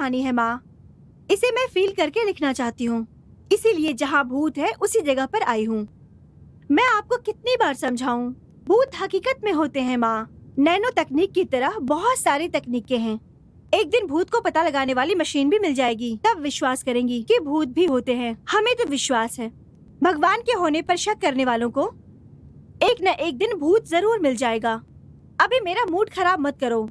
कहानी है माँ। इसे मैं फील करके लिखना चाहती हूँ, इसीलिए जहाँ भूत है उसी जगह पर आई हूँ। मैं आपको कितनी बार समझाऊं, भूत हकीकत में होते हैं माँ। नैनो तकनीक की तरह बहुत सारी तकनीकें हैं। एक दिन भूत को पता लगाने वाली मशीन भी मिल जाएगी, तब विश्वास करेंगी कि भूत भी होते हैं। हमें तो विश्वास है, भगवान के होने पर शक करने वालों को एक न एक दिन भूत जरूर मिल जाएगा। अभी मेरा मूड खराब मत करो।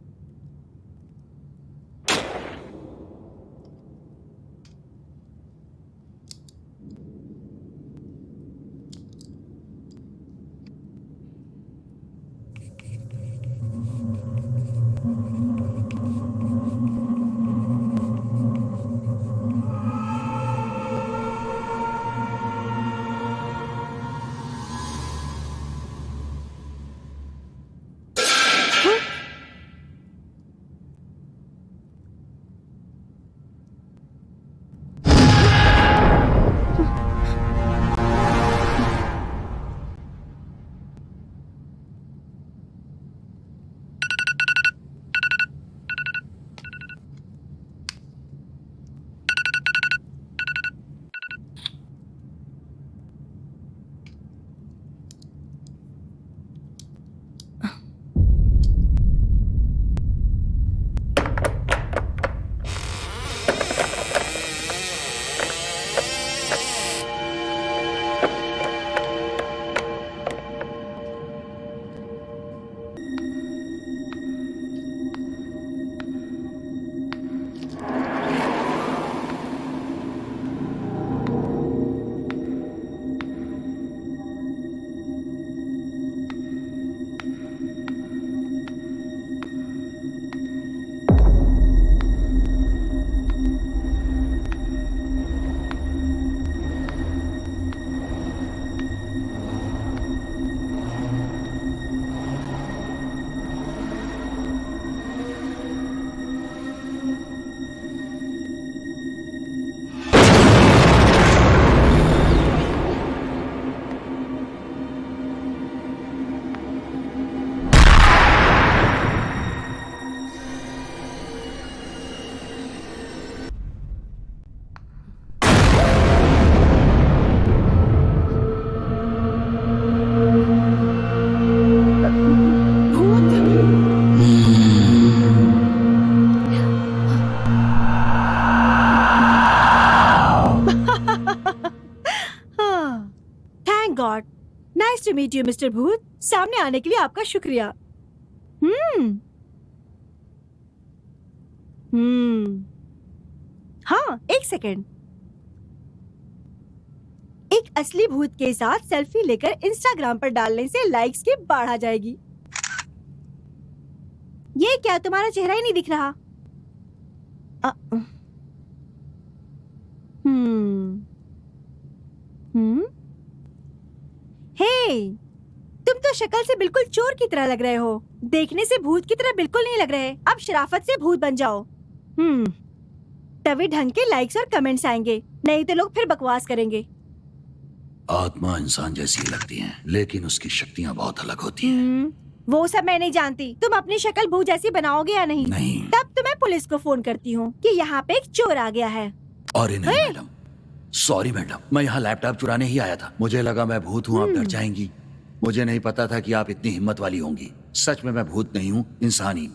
Thank god. Nice to meet you mister भूत। सामने आने के लिए आपका शुक्रिया। हाँ, एक सेकेंड। एक असली भूत के साथ सेल्फी लेकर इंस्टाग्राम पर डालने से लाइक्स की बाढ़ आ जाएगी। ये क्या, तुम्हारा चेहरा ही नहीं दिख रहा? हे, तुम तो शक्ल से बिल्कुल चोर की तरह लग रहे हो। देखने से भूत की तरह बिल्कुल नहीं लग रहे। अब शराफत से भूत बन जाओ। तभी ढंग के लाइक्स और कमेंट्स आएंगे, नहीं तो लोग फिर बकवास करेंगे। आत्मा इंसान जैसी लगती है, लेकिन उसकी शक्तियाँ बहुत अलग होती हैं। वो सब मैं नहीं जानती। तुम अपनी शक्ल भूत जैसी बनाओगे या नहीं? नहीं। तब तो मैं पुलिस को फोन करती हूँ कि यहाँ पे एक चोर आ गया है। अरे नहीं मैडम, सॉरी मैडम, मैं यहाँ लैपटॉप चुराने ही आया था। मुझे लगा मैं भूत हूँ, आप डर जाएंगी। मुझे नहीं पता था कि आप इतनी हिम्मत वाली होंगी। सच में मैं भूत नहीं हूँ, इंसान ही।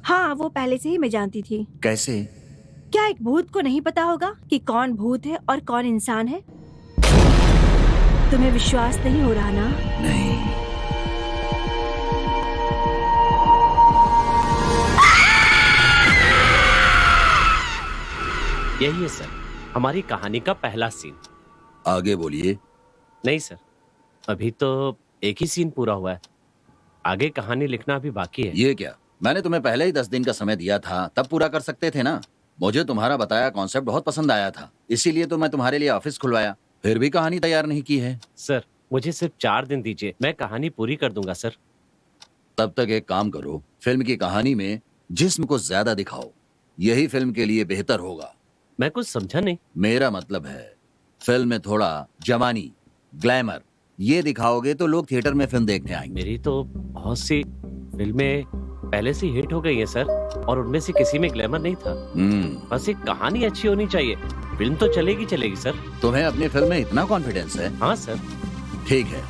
हाँ, वो पहले से ही मैं जानती थी। कैसे? क्या एक भूत को नहीं पता होगा कि कौन भूत है और कौन इंसान है? तुम्हें विश्वास नहीं हो रहा ना? नहीं। यही है सर, हमारी कहानी का पहला सीन। आगे बोलिए। नहीं सर, अभी तो एक ही सीन पूरा हुआ है। आगे कहानी लिखना अभी बाकी है। ये क्या, मैंने तुम्हें पहले ही 10 दिन का समय दिया था, तब पूरा कर सकते थे ना। मुझे तुम्हारा बताया कॉन्सेप्ट बहुत पसंद आया था, इसीलिए तो मैं तुम्हारे लिए ऑफिस खुलवाया। फिर भी कहानी तैयार नहीं की है। सर, मुझे सिर्फ 4 दिन दीजिए, मैं कहानी पूरी कर दूंगा सर। तब तक एक काम करो, फिल्म की कहानी में जिस्म को ज्यादा दिखाओ, यही फिल्म के लिए बेहतर होगा। मैं कुछ समझा नहीं। मेरा मतलब है, फिल्म में थोड़ा जवानी, ग्लैमर ये दिखाओगे तो लोग थिएटर में फिल्म देखने आएंगे। मेरी तो बहुत सी फिल्में पहले से हिट हो गई है सर, और उनमें से किसी में ग्लैमर नहीं था। बस एक कहानी अच्छी होनी चाहिए, फिल्म तो चलेगी चलेगी सर। तुम्हें अपनी फिल्म में इतना कॉन्फिडेंस है? हाँ सर। ठीक है,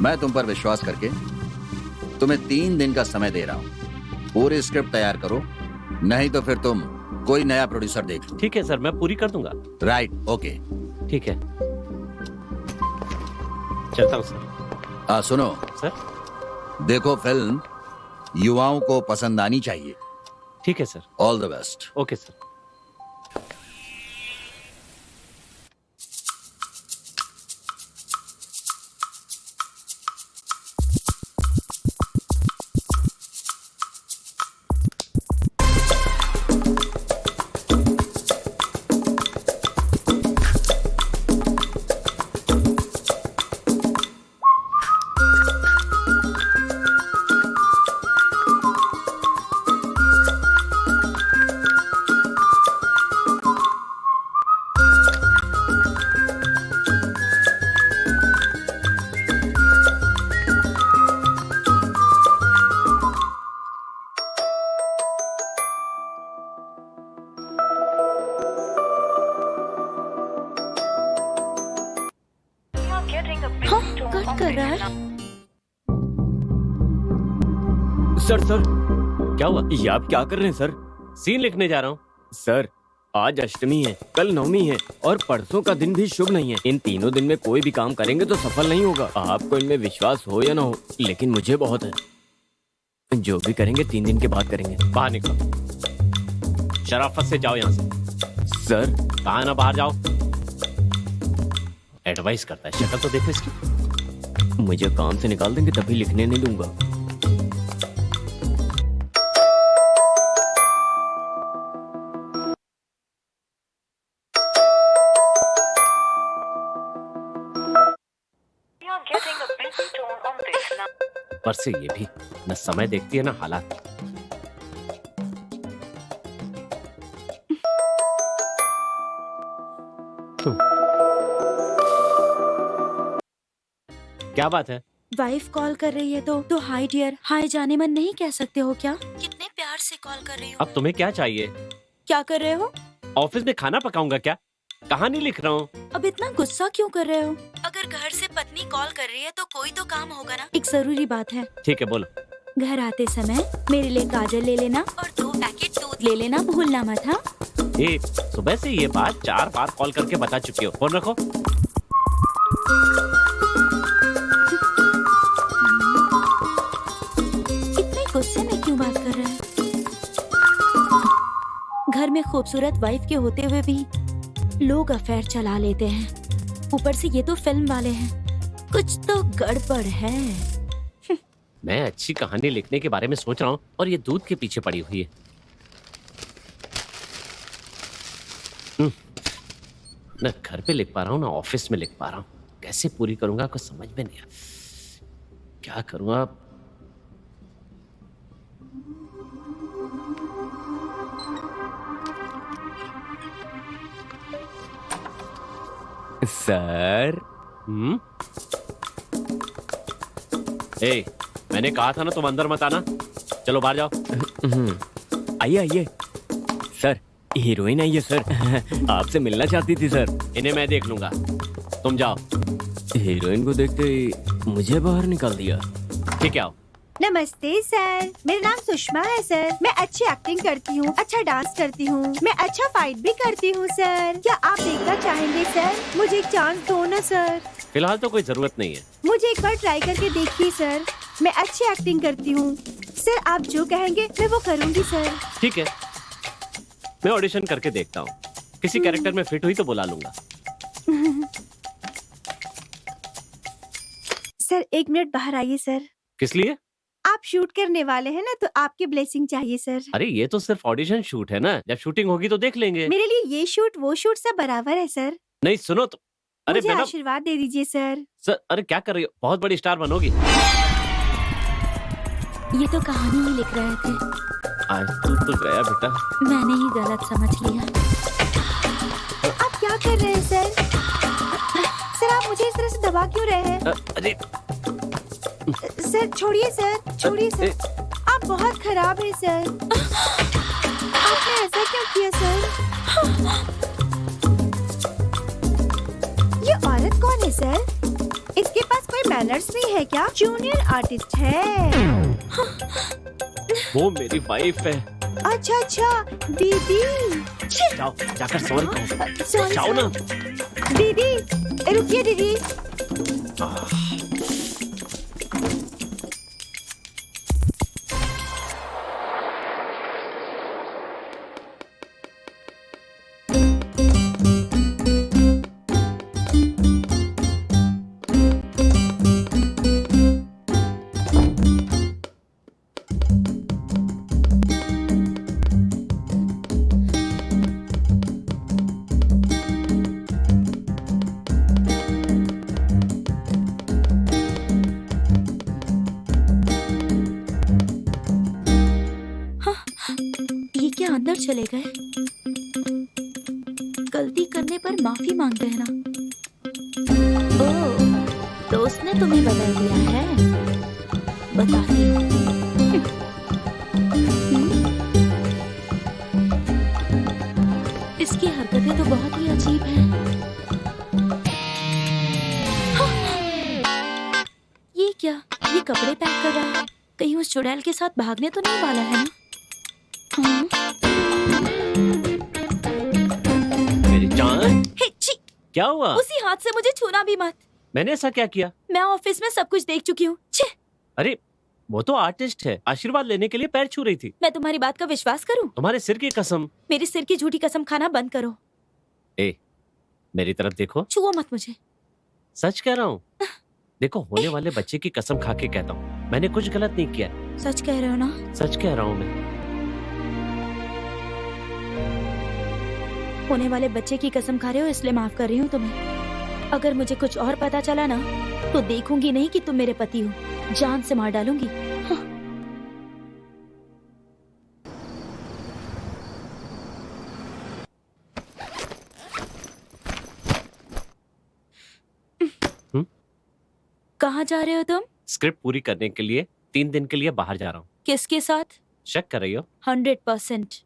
मैं तुम पर विश्वास करके तुम्हें 3 दिन का समय दे रहा हूँ। पूरी स्क्रिप्ट तैयार करो, नहीं तो फिर तुम कोई नया प्रोड्यूसर देख लो। ठीक है सर, मैं पूरी कर दूंगा। Right, okay. ठीक है, चलता हूँ सर। सुनो सर। देखो, फिल्म युवाओं को पसंद आनी चाहिए। ठीक है sir. All the best. Okay sir. हाँ, कट कर रहा है। सर क्या हुआ? ये आप क्या कर रहे हैं सर? सीन लिखने जा रहा हूँ। सर आज अष्टमी है, कल नवमी है और परसों का दिन भी शुभ नहीं है। इन तीनों दिन में कोई भी काम करेंगे तो सफल नहीं होगा। आपको इनमें विश्वास हो या ना हो, लेकिन मुझे बहुत है। जो भी करेंगे 3 दिन के बाद करेंगे। बाहर निकलो, शराफत से जाओ यहाँ से। सर कहा ना बाहर जाओ। एडवाइस करता है, शक्ल तो देखो इसकी। मुझे काम से निकाल देंगे तभी लिखने नहीं दूंगा। ऊपर से ये भी न समय देखती है ना हालात। क्या बात है? वाइफ कॉल कर रही है तो हाय डियर, हाय जाने मन नहीं कह सकते हो क्या? कितने प्यार से कॉल कर रही हो। अब तुम्हें क्या चाहिए? क्या कर रहे हो? ऑफिस में खाना पकाऊंगा क्या? कहानी लिख रहा हूँ। अब इतना गुस्सा क्यों कर रहे हो? अगर घर से पत्नी कॉल कर रही है तो कोई तो काम होगा ना। एक जरूरी बात है। ठीक है, बोलो। घर आते समय मेरे लिए काजल ले लेना और 2 पैकेट दूध ले लेना, भूलना मत। हाँ, ये सुबह से ये बात 4 बार कॉल करके बता चुकी हो। फोन रखो। इतने गुस्से में क्यों बात कर रहे हैं? घर में खूबसूरत वाइफ के होते हुए भी लोग अफेयर चला लेते हैं। ऊपर से ये तो फिल्म वाले हैं। कुछ तो गड़बड़ है। मैं अच्छी कहानी लिखने के बारे में सोच रहा हूँ और ये दूध के पीछे पड़ी हुई है। न घर पे लिख पा रहा हूँ ना ऑफिस में लिख पा रहा हूँ। कैसे पूरी करूंगा कुछ समझ में नहीं आ। क्या करूंगा? सर ए, मैंने कहा था ना तुम अंदर मत आना। चलो बाहर जाओ। आइए आइए। सर हीरोइन आई है सर। आपसे मिलना चाहती थी सर। इन्हें मैं देख लूंगा, तुम जाओ। हीरोइन को देखते ही मुझे बाहर निकाल दिया। ठीक है, आओ। नमस्ते सर, मेरा नाम सुषमा है सर। मैं अच्छी एक्टिंग करती हूँ, अच्छा डांस करती हूँ, मैं अच्छा फाइट भी करती हूँ सर। क्या आप देखना चाहेंगे सर? मुझे एक चांस दो ना सर। फिलहाल तो कोई जरूरत नहीं है। मुझे एक बार ट्राई करके देखिए सर। मैं अच्छी एक्टिंग करती हूँ सर। आप जो कहेंगे मैं वो करूँगी सर। ठीक है, मैं ऑडिशन करके देखता हूँ। किसी कैरेक्टर में फिट हुई तो बुला लूंगा। सर 1 मिनट बाहर आइए सर। किस लिए? आप शूट करने वाले हैं ना, तो आपकी ब्लेसिंग चाहिए सर। अरे ये तो सिर्फ ऑडिशन शूट है ना, जब शूटिंग होगी तो देख लेंगे। मेरे लिए ये शूट वो शूट सब बराबर है सर। नहीं सुनो तो। अरे मुझे मैडम, आशीर्वाद दे दीजिए सर। सर अरे क्या कर रही हो? बहुत बड़ी स्टार बनोगी। ये तो कहानी ही लिख रहे थे, आज तो गया बेटा। मैंने ही गलत समझ लिया। आप क्या कर रहे हैं सर? सर आप मुझे इस तरह से दबा क्यों रहे हैं? अरे सर छोड़िए सर, छोड़िए सर। आप बहुत खराब है सर। आपने ऐसा क्यों किया सर? ये औरत कौन है सर? इसके पास कोई मैनर्स नहीं है क्या? जूनियर आर्टिस्ट है। वो मेरी वाइफ है। अच्छा अच्छा, दीदी। जाओ, जाकर सॉरी कहो। सॉरी जाओ ना। दीदी, रुकिए दीदी। ये क्या अंदर चले गए? गलती करने पर माफी मांगते हैं ना? ओह, दोस्त ने तुम्हें बता दिया है। बताती हूँ। इसकी हरकतें तो बहुत ही अजीब हैं। ये क्या? ये कपड़े पैक कर रहा है। कहीं उस चुड़ैल के साथ भागने तो नहीं वाला है ना? मेरी जान, हिच्ची! क्या हुआ? उसी हाथ से मुझे छूना भी मत। मैंने ऐसा क्या किया? मैं ऑफिस में सब कुछ देख चुकी हूँ। छे! अरे वो तो आर्टिस्ट है, आशीर्वाद लेने के लिए पैर छू रही थी। मैं तुम्हारी बात का विश्वास करूँ? तुम्हारे सिर की कसम। मेरी सिर की झूठी कसम खाना बंद करो। ए, मेरी तरफ देखो। छुओ मत मुझे। सच कह रहा हूँ। देखो, होने वाले बच्चे की कसम खा के कहता हूँ, मैंने कुछ गलत नहीं किया। सच कह रहे हो ना? सच कह रहा हूँ मैं। होने वाले बच्चे की कसम खा रहे हो, इसलिए माफ कर रही हूँ तुम्हें। अगर मुझे कुछ और पता चला ना, तो देखूंगी नहीं कि तुम मेरे पति हो, जान से मार डालूंगी। हाँ। कहाँ जा रहे हो तुम? स्क्रिप्ट पूरी करने के लिए 3 दिन के लिए बाहर जा रहा हूँ। किसके साथ? शक कर रही हो? 100%।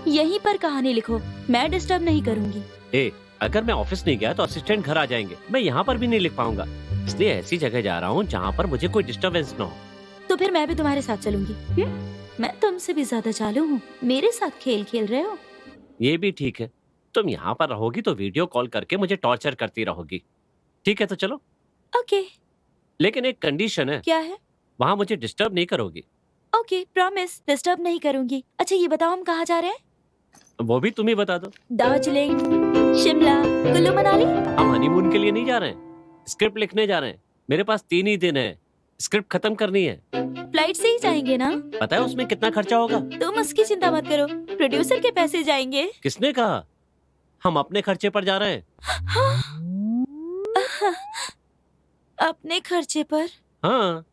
यहीं पर कहानी लिखो, मैं डिस्टर्ब नहीं करूंगी। ए, अगर मैं ऑफिस नहीं गया तो असिस्टेंट घर आ जाएंगे, मैं यहाँ पर भी नहीं लिख पाऊंगा। इसलिए ऐसी जगह जा रहा हूँ जहाँ पर मुझे कोई डिस्टर्बेंस न हो। तो फिर मैं भी तुम्हारे साथ चलूंगी। मैं तुमसे भी ज्यादा चालू हूँ, मेरे साथ खेल खेल रहे हो। ये भी ठीक है, तुम यहाँ पर रहोगी तो वीडियो कॉल करके मुझे टॉर्चर करती रहोगी। ठीक है तो चलो। ओके। लेकिन एक कंडीशन है। क्या है? वहाँ मुझे डिस्टर्ब नहीं करोगी। ओके, प्रॉमिस, डिस्टर्ब नहीं करूंगी। अच्छा ये बताओ, हम कहाँ जा रहे हैं? वो भी तुम ही बता दो। दार्जिलिंग, शिमला, कुल्लू मनाली? हम हनीमून के लिए नहीं जा रहे हैं, स्क्रिप्ट लिखने जा रहे हैं। मेरे पास 3 ही दिन है, स्क्रिप्ट खत्म करनी है। फ्लाइट से ही जाएंगे ना? पता है उसमें कितना खर्चा होगा? तुम उसकी चिंता मत करो, प्रोड्यूसर के पैसे जाएंगे। किसने कहा? हम अपने खर्चे पर जा रहे हैं। अपने खर्चे पर? हाँ।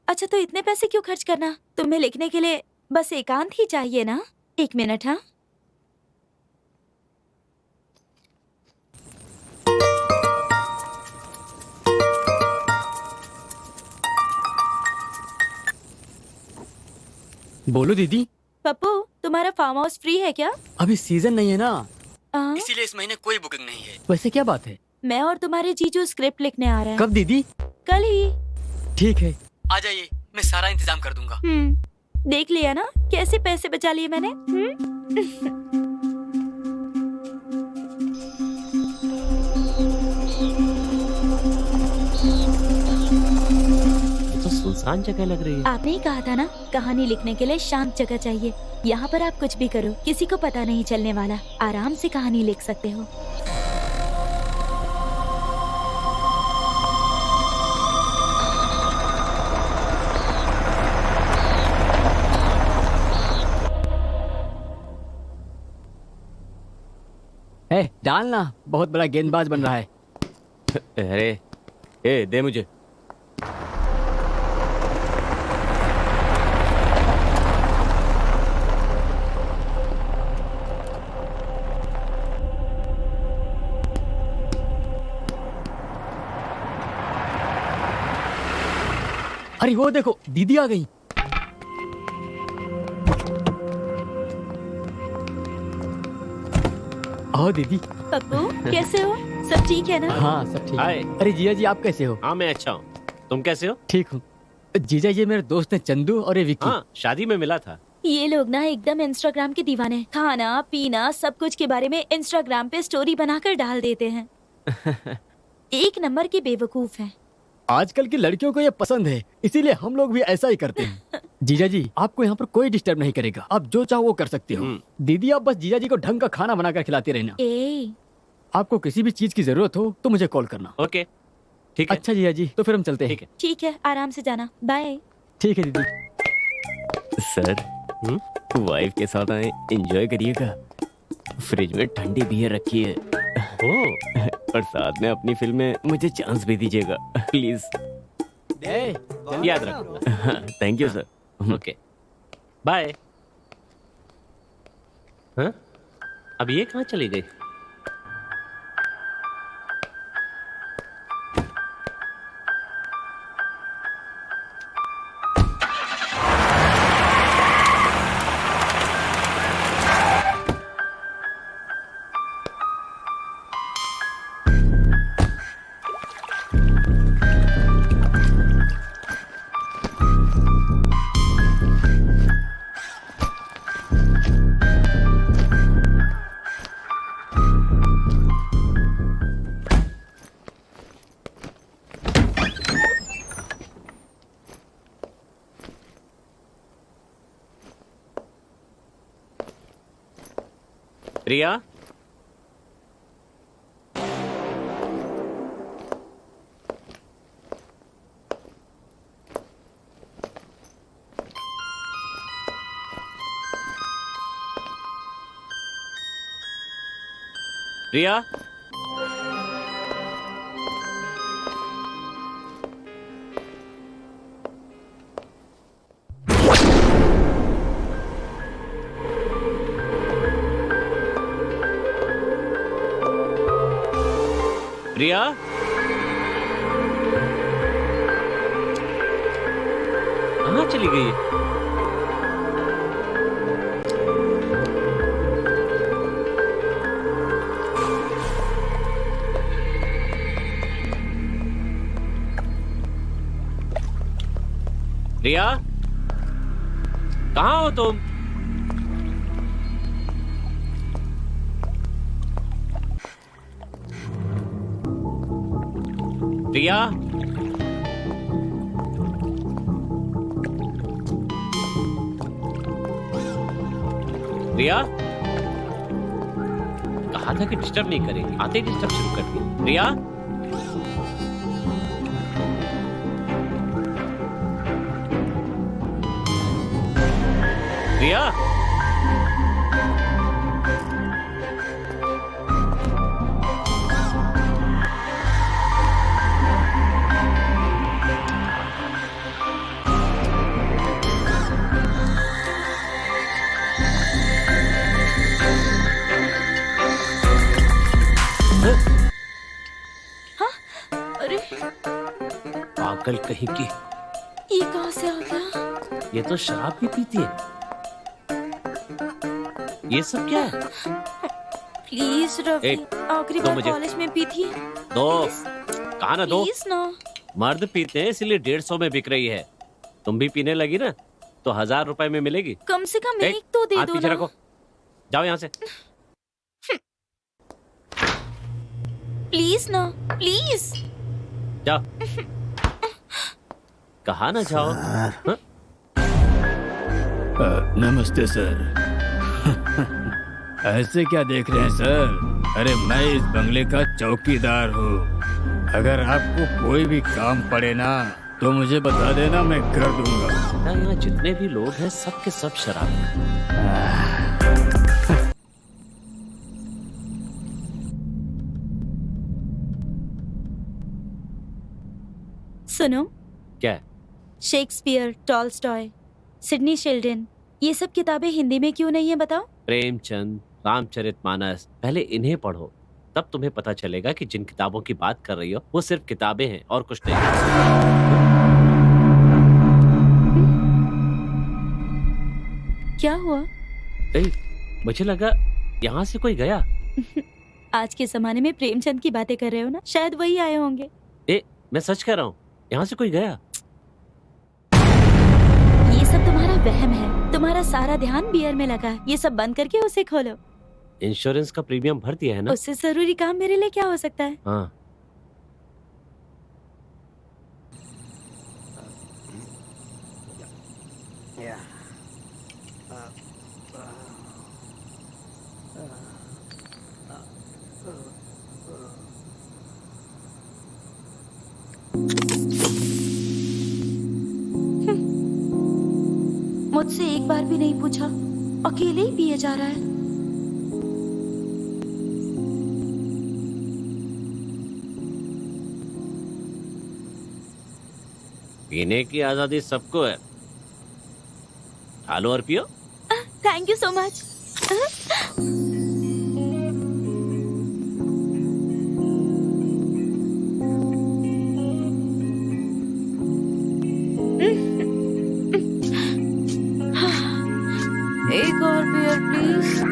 अच्छा तो इतने पैसे क्यों खर्च करना? तुम्हें लिखने के लिए बस एकांत ही चाहिए ना? 1 मिनट। हाँ, बोलो दीदी। पप्पू, तुम्हारा फार्म हाउस फ्री है क्या? अभी सीजन नहीं है ना, इसीलिए इस महीने कोई बुकिंग नहीं है। वैसे क्या बात है? मैं और तुम्हारे जीजू स्क्रिप्ट लिखने आ रहे हैं। कब दीदी? कल ही। ठीक है, आ जाइए, मैं सारा इंतजाम कर दूंगा। देख लिया ना कैसे पैसे बचा लिए मैंने। ये तो सुनसान जगह लग रही है। आपने ही कहा था ना, कहानी लिखने के लिए शांत जगह चाहिए। यहाँ पर आप कुछ भी करो, किसी को पता नहीं चलने वाला। आराम से कहानी लिख सकते हो। डालना, बहुत बड़ा गेंदबाज बन रहा है। अरे ए, दे मुझे। अरे वो देखो, दीदी आ गई। आओ दीदी। पप्पू कैसे हो? सब ठीक है ना? हाँ सब ठीक हाय। है। अरे जीजा जी आप कैसे हो? हाँ मैं अच्छा हूँ, तुम कैसे हो? ठीक हूँ। जीजा ये मेरे दोस्त हैं चंदू और ये विक्की। हाँ शादी में मिला था। ये लोग ना एकदम इंस्टाग्राम के दीवाने हैं। खाना पीना सब कुछ के बारे में इंस्टाग्राम पे स्टोरी बनाकर डाल देते हैं। एक नंबर के बेवकूफ हैं। आजकल की लड़कियों को ये पसंद है, इसीलिए हम लोग भी ऐसा ही करते हैं। जीजा जी आपको यहाँ पर कोई डिस्टर्ब नहीं करेगा, आप जो चाहो वो कर सकते हो। दीदी आप बस जीजा जी को ढंग का खाना बनाकर खिलाते रहना। ए आपको किसी भी चीज की जरूरत हो तो मुझे कॉल करना। ओके ठीक है। अच्छा जीजा जी, तो फिर हम चलते हैं। ठीक है। ठीक है, आराम से जाना। बाय। ठीक है दीदी। सर वाइफ के साथ आए, एंजॉय करिएगा। फ्रिज में ठंडी बियर रखी है। ओह और साथ में अपनी फिल्म में मुझे चांस भी दीजिएगा प्लीज। याद रखो। Thank you sir. Okay bye. हाँ अब ये कहाँ चली गई? रिया रिया रिया कहाँ चली गई है? रिया कहाँ हो तुम? रिया रिया कहा था कि डिस्टर्ब नहीं करेंगे, आते ही डिस्टर्ब शुरू कर दिया। रिया रिया अरे पागल कहीं की, ये कहाँ से आ गया? ये तो शराब भी पीती है। ये सब क्या है? प्लीज रवि, एक, आखिरी दो बार मुझे। कॉलेज में पी थी। दो कहा ना दो। प्लीज ना। मर्द पीते हैं इसलिए 150 में बिक रही है। तुम भी पीने लगी ना तो 1000 रुपए में मिलेगी। कम से कम एक, एक तो दे हाथ दो पीछे ना। रखो, जाओ यहाँ से। प्लीज ना, प्लीज। जाओ। कहा ना जाओ। हाँ? नमस्ते सर। ऐसे क्या देख रहे हैं सर? अरे मैं इस बंगले का चौकीदार हूँ। अगर आपको कोई भी काम पड़े ना तो मुझे बता देना, मैं कर दूंगा। यहाँ जितने भी लोग हैं सब के सब शराब। सुनो, क्या? शेक्सपियर, टॉल्स्टॉय, सिडनी शेल्डन, ये सब किताबें हिंदी में क्यों नहीं है बताओ? प्रेमचंद, रामचरितमानस, पहले इन्हें पढ़ो, तब तुम्हें पता चलेगा कि जिन किताबों की बात कर रही हो वो सिर्फ किताबें हैं और कुछ नहीं। क्या हुआ? मुझे लगा यहाँ से कोई गया। आज के जमाने में प्रेमचंद की बातें कर रहे हो ना, शायद वही आए होंगे। मैं सच कह रहा हूँ, यहाँ से कोई गया। ये सब तुम्हारा वहम है। तुम्हारा सारा ध्यान बियर में लगा है। ये सब बंद करके उसे खोलो। इंश्योरेंस का प्रीमियम भर दिया है ना? उससे जरूरी काम मेरे लिए क्या हो सकता है? हाँ। मुझसे एक बार भी नहीं पूछा, अकेले ही पिए जा रहा है। पीने की आजादी सबको है, खा लो और पियो। Thank you so much. एक और बियर प्लीज।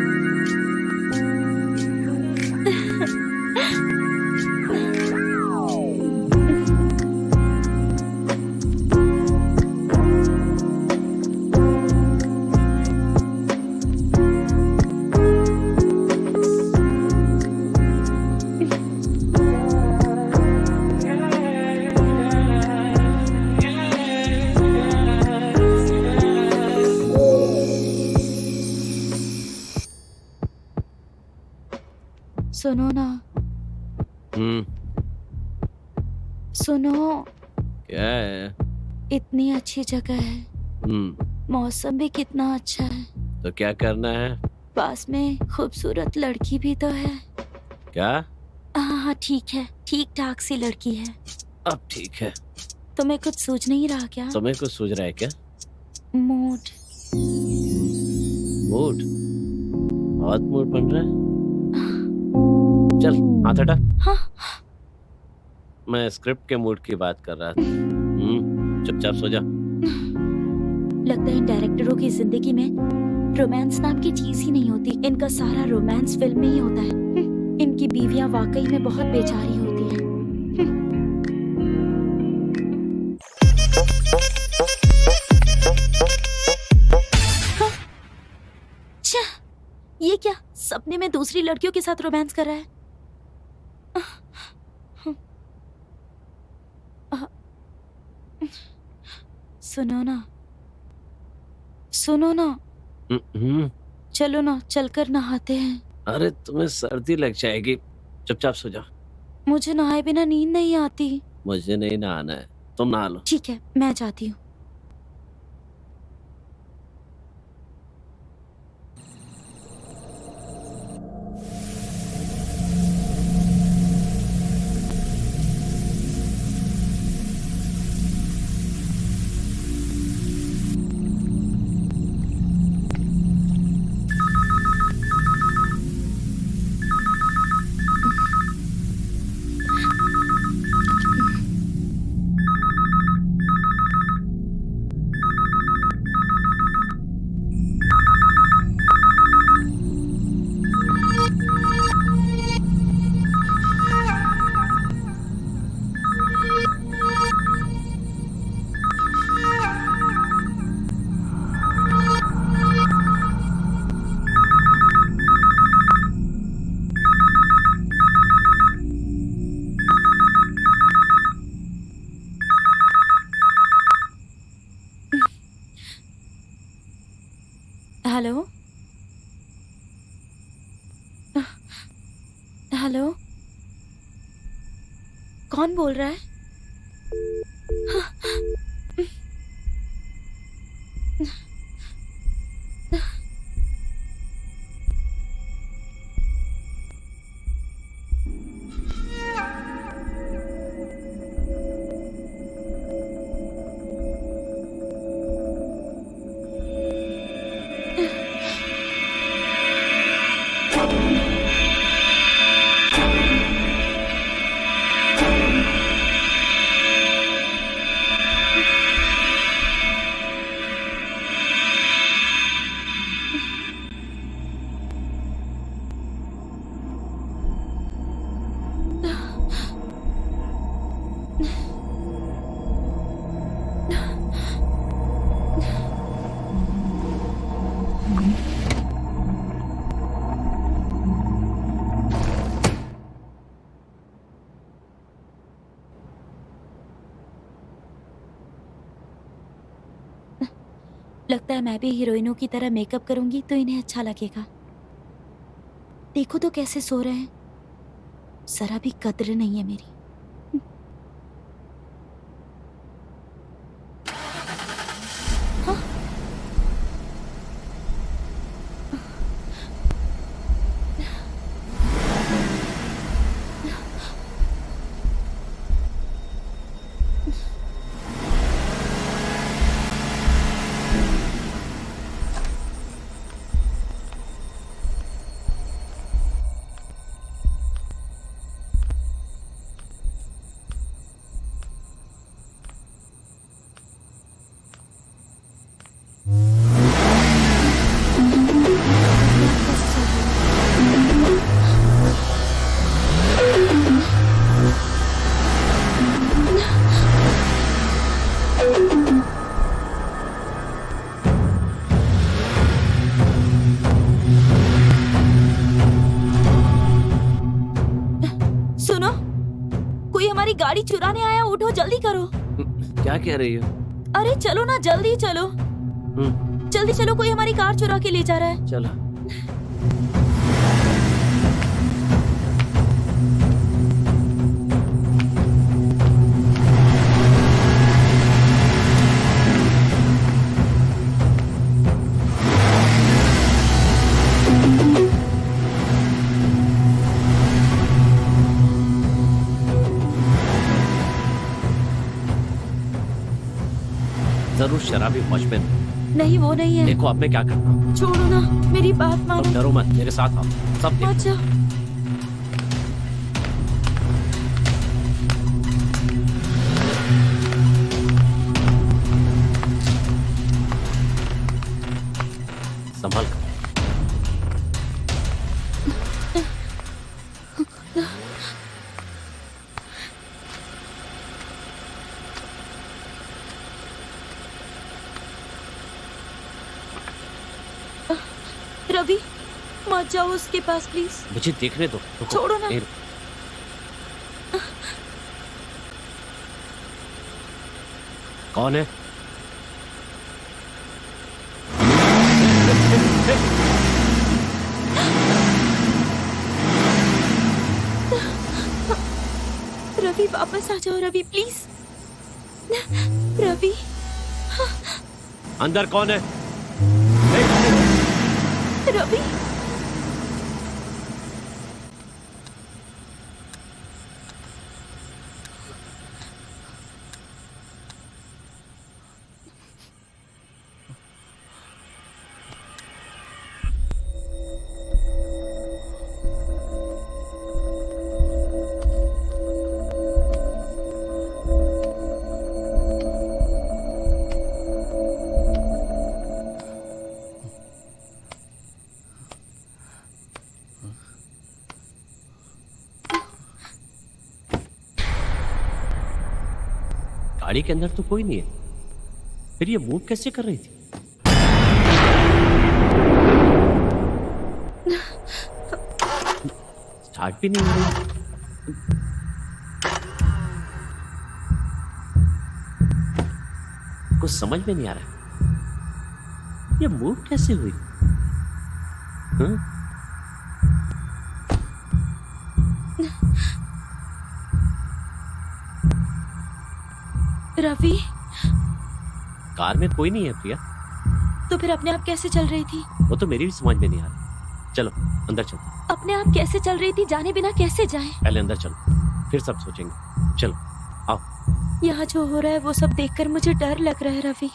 सुनो ना, सुनो। क्या है? इतनी अच्छी जगह है, मौसम भी कितना अच्छा है। तो क्या करना है? पास में खूबसूरत लड़की भी तो है। क्या? हाँ ठीक है, ठीक ठाक सी लड़की है। अब ठीक है। तुम्हें कुछ सूझ नहीं रहा क्या? तुम्हें कुछ सूझ रहा है क्या? मूड। मूड? बहुत मूड बन रहा है। चल हाथ हटा। हाँ? मैं स्क्रिप्ट के मूड की बात कर रहा था। चुपचाप सो जा। लगता है डायरेक्टरों की जिंदगी में रोमांस नाम की चीज ही नहीं होती। इनका सारा रोमांस फिल्म में ही होता है। इनकी बीवियां वाकई में बहुत बेचारी होती हैं। ये क्या, सपने में दूसरी लड़कियों के साथ रोमांस कर रहा है? सुनो ना, सुनो ना, चलो ना, चलकर नहाते हैं। अरे तुम्हें सर्दी लग जाएगी, चुपचाप सो जा। मुझे नहाए बिना नींद नहीं आती। मुझे नहीं नहाना है, तुम नहा लो। ठीक है, मैं जाती हूँ। हेलो, हेलो, कौन बोल रहा है? लगता है मैं भी हीरोइनों की तरह मेकअप करूंगी तो इन्हें अच्छा लगेगा। देखो तो कैसे सो रहे हैं, जरा भी कद्र नहीं है मेरी। हाँ? सुनो, कोई हमारी गाड़ी चुराने आया, उठो जल्दी करो। क्या कह रही हो? अरे चलो ना, जल्दी चलो, जल्दी चलो, कोई हमारी कार चुरा के ले जा रहा है। चलो। जरूर शराबी वॉचमैन। नहीं, वो नहीं है। देखो अब मैं क्या करता हूँ। छोड़ो ना, मेरी बात तुम मानो। डरो मत, मेरे साथ आओ। सब देखो। मत जाओ। संभाल कर। रवि, मत जाओ उसके पास प्लीज। मुझे देखने दो। रुको। छोड़ो ना। नहीं, कौन है? रवि वापस आ जाओ रवि, प्लीज। रवि, अंदर कौन है? रवि। गाड़ी के अंदर तो कोई नहीं है, फिर ये मूव कैसे कर रही थी? स्टार्ट भी नहीं हो रही। कुछ समझ में नहीं आ रहा, ये मूव कैसे हुई? हाँ? रवि, कार में कोई नहीं है प्रिया। तो फिर अपने आप कैसे चल रही थी? वो तो मेरी भी समझ में नहीं आ रही। चलो अंदर चलो। अपने आप कैसे चल रही थी, जाने बिना कैसे जाएं? पहले अंदर चलो, फिर सब सोचेंगे। चलो आओ। यहाँ जो हो रहा है वो सब देखकर मुझे डर लग रहा है रवि।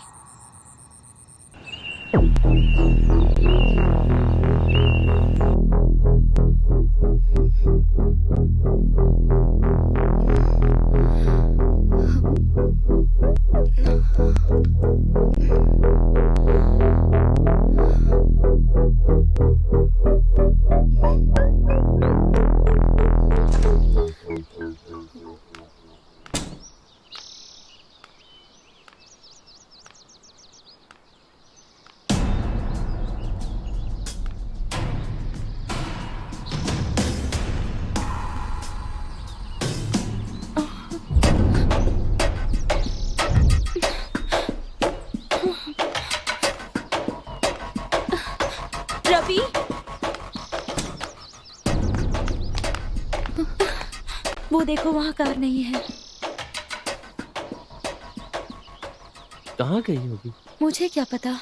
देखो वहाँ कार नहीं है। कहाँ गई होगी? मुझे क्या पता।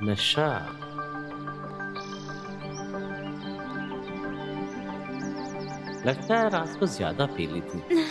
नशा। लगता है रात को ज्यादा पी ली थी।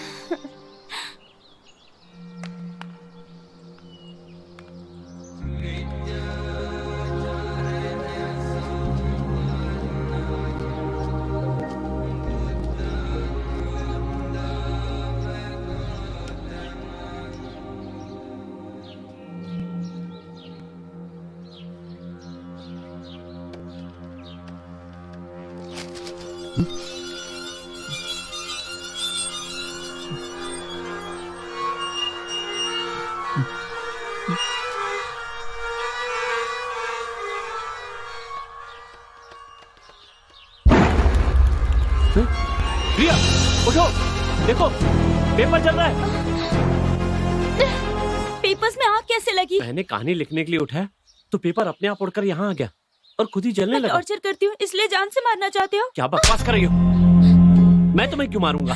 प्रिया, उठो, देखो, पेपर चल रहा है। पेपर्स में आग कैसे लगी? मैंने कहानी लिखने के लिए उठाया तो पेपर अपने आप उड़कर यहाँ आ गया और खुद ही जलने मैं लगा। टॉर्चर करती हूँ इसलिए जान से मारना चाहते हो? क्या बकवास कर रही हो? मैं तुम्हें क्यों मारूंगा?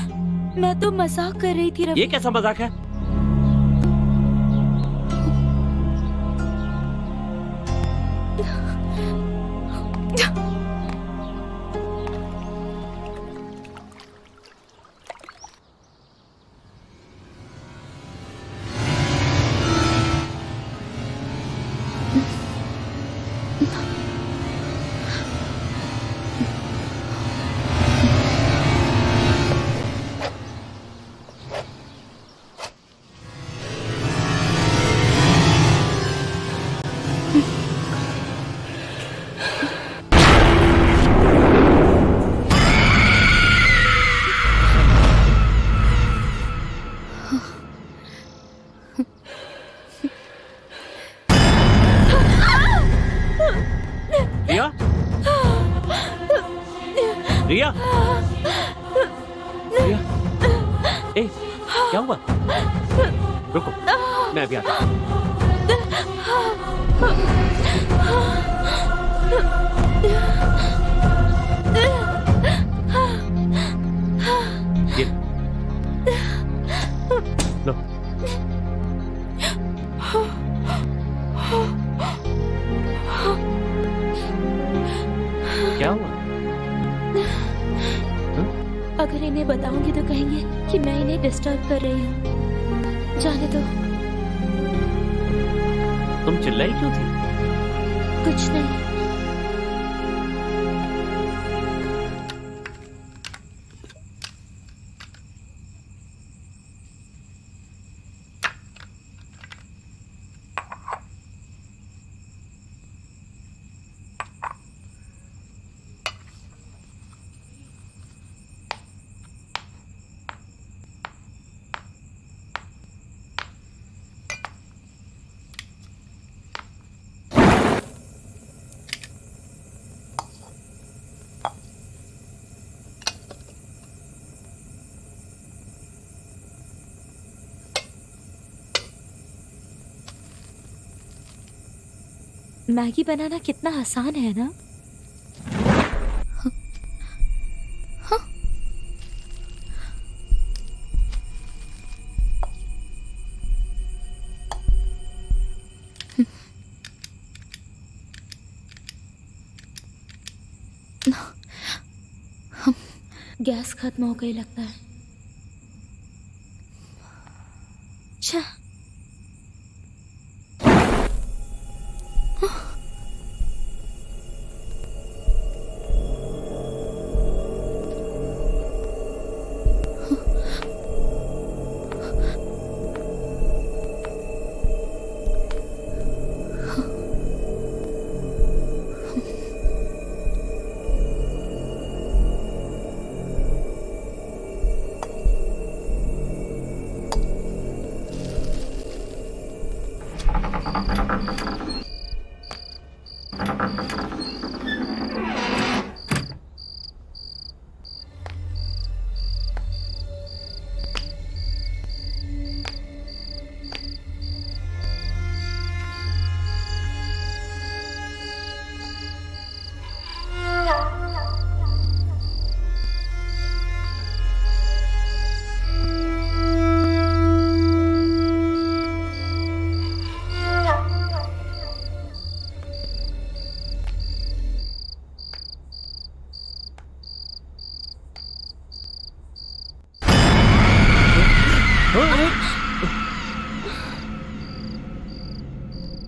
मैं तो मजाक कर रही थी रवि। ये कैसा मजाक है? रिया? रिया? रिया? ए, क्या हुआ? रुको, मैं अभी आता हूँ। ये लो। क्या हुआ? अगर इन्हें बताऊंगी तो कहेंगे कि मैं इन्हें डिस्टर्ब कर रही हूँ। जाने दो। तुम चिल्लाई क्यों थी? कुछ नहीं। मैगी बनाना कितना आसान है ना? गैस खत्म हो गई लगता है। अच्छा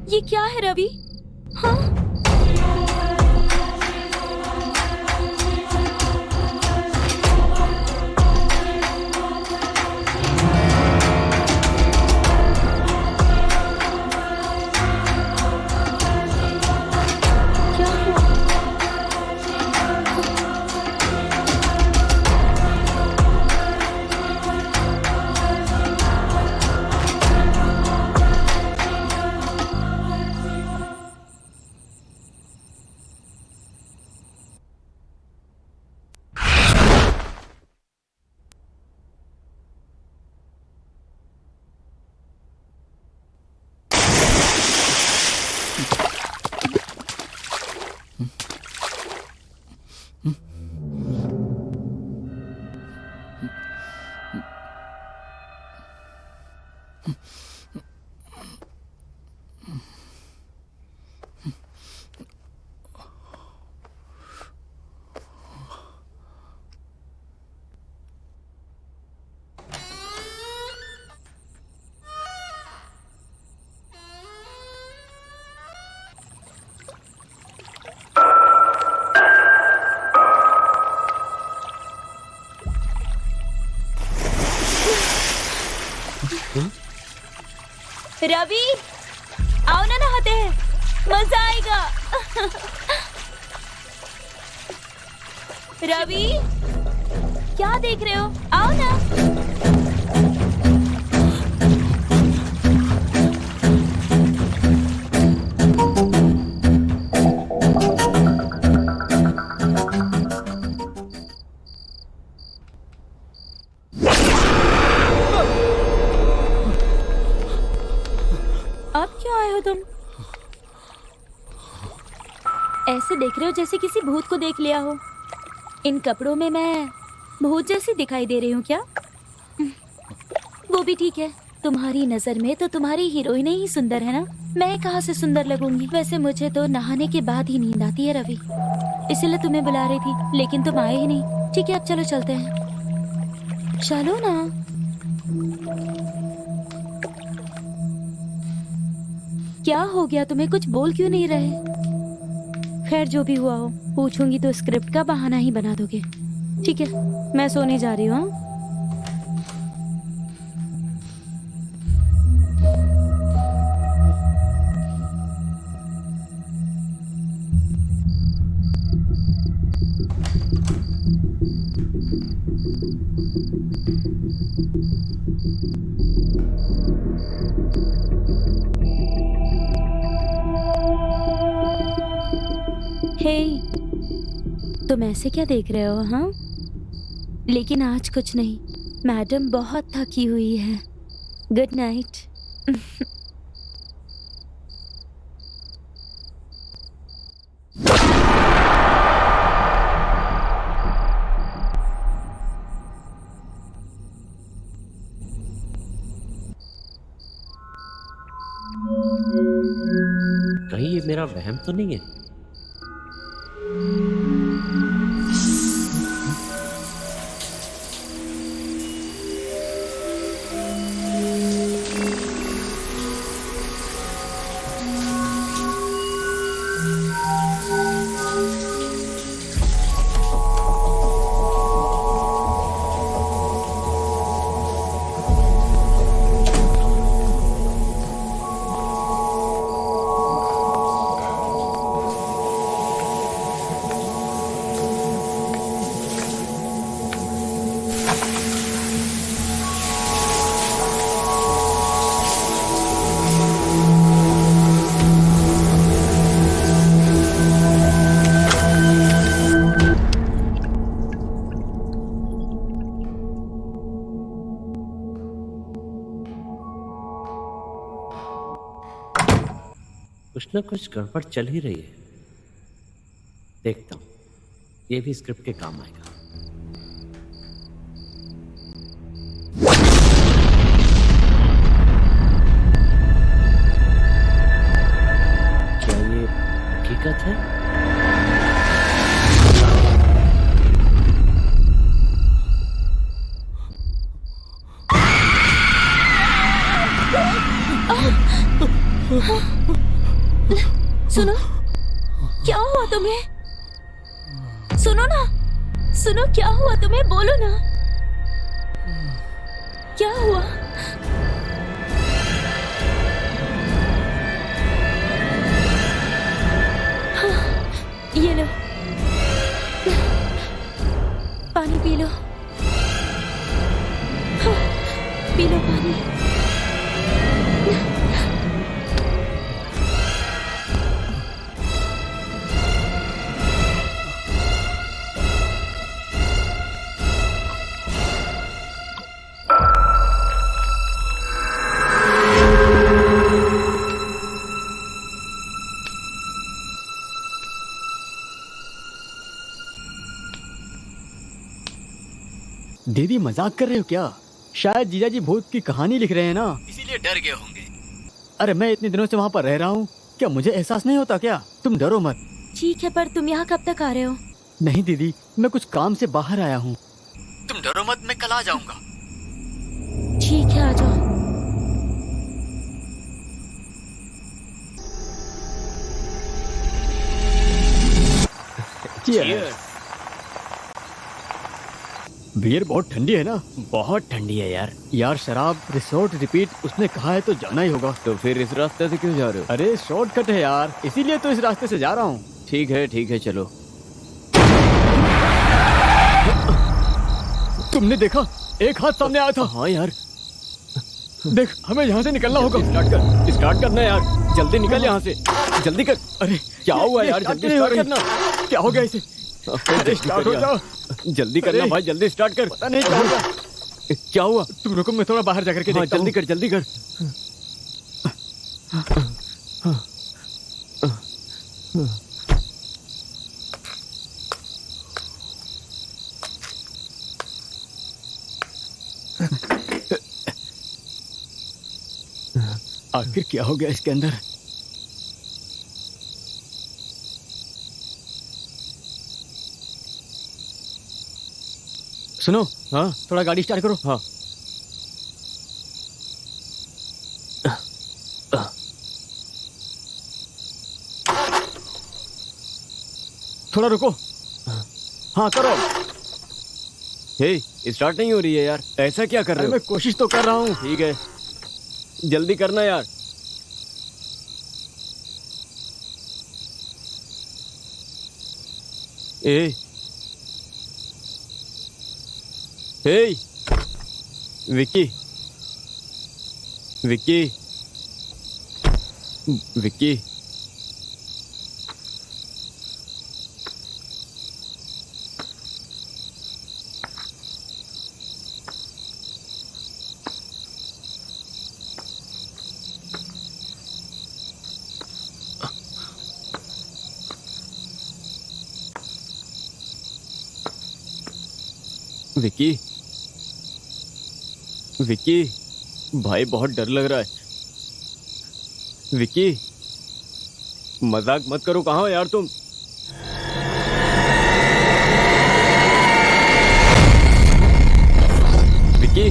ये क्या है रवि? हाँ? क्या हुआ? रवि, आओ ना नहाते हैं, मजा आएगा। रवि, क्या देख रहे हो? आओ ना। अब क्यों आए हो तुम? ऐसे देख रहे हो जैसे किसी भूत को देख लिया हो। इन कपड़ों में मैं भूत जैसी दिखाई दे रही हूँ क्या? वो भी ठीक है, तुम्हारी नजर में तो तुम्हारी हीरोइन ही सुंदर है ना। मैं कहाँ से सुंदर लगूंगी? वैसे मुझे तो नहाने के बाद ही नींद आती है रवि, इसलिए तुम्हें बुला रही थी, लेकिन तुम आए ही नहीं। ठीक है, अब चलो चलते हैं। चलो ना। क्या हो गया तुम्हें? कुछ बोल क्यों नहीं रहे? खैर, जो भी हुआ हो, पूछूंगी तो स्क्रिप्ट का बहाना ही बना दोगे। ठीक है, मैं सोने जा रही हूँ। हाँ? हे, तुम ऐसे क्या देख रहे हो? हाँ, लेकिन आज कुछ नहीं, मैडम बहुत थकी हुई है। Good night. कहीं ये मेरा वहम तो नहीं है? कुछ ना कुछ गड़बड़ चल ही रही है। देखता हूं, ये भी स्क्रिप्ट के काम आएगा। क्या ये हकीकत है? तुम्हें? सुनो ना, सुनो, क्या हुआ तुम्हें? बोलो ना, क्या हुआ? हाँ, ये लो, पानी पी लो। हाँ, पी लो पानी। दीदी मजाक कर रहे हो क्या? शायद जीजा जी भूत की कहानी लिख रहे हैं ना, इसीलिए डर गए होंगे। अरे मैं इतने दिनों से वहाँ पर रह रहा हूँ, क्या मुझे एहसास नहीं होता क्या? तुम डरो मत। ठीक है, पर तुम यहाँ कब तक आ रहे हो? नहीं दीदी, मैं कुछ काम से बाहर आया हूँ। तुम डरो मत, मैं कल आ जाऊंगा। ठीक है, आ जाओ। बियर बहुत ठंडी है ना? बहुत ठंडी है यार। यार शराब रिसोर्ट रिपीट उसने कहा है तो जाना ही होगा। तो फिर इस रास्ते से क्यों जा रहे हो? अरे शॉर्टकट है यार, इसीलिए तो इस रास्ते से जा रहा हूँ। ठीक है चलो। तुमने देखा? एक हाथ सामने आया था। हाँ यार, देख, हमें यहाँ से निकलना होगा। स्टार्ट करना यार, जल्दी निकल यहाँ से, जल्दी कर। अरे क्या हुआ ये यार? स्टार्ट जल्दी नहीं हो स्टार्ट रही। करना। क्या हो गया इसे? अरे स्टार्ट हो जाओ। जल्दी करना अरे, भाई, जल्दी स्टार्ट कर। पता नहीं क्या होगा। क्या हुआ? तुम रुको, मैं थोड़ा बाहर जाकर के हाँ, देखता हूँ। जल्दी कर। आखिर क्या हो गया इसके अंदर? सुनो, हाँ थोड़ा गाड़ी स्टार्ट करो। हाँ। थोड़ा रुको। हाँ करो। हे, स्टार्ट नहीं हो रही है यार, ऐसा क्या कर अरे रहे मैं हो? कोशिश तो कर रहा हूँ। ठीक है, जल्दी करना यार। ए, हे, विक्की, विक्की, विक्की। विक्की, विक्की, भाई बहुत डर लग रहा है। विक्की, मजाक मत करो, कहाँ हो यार तुम? विक्की,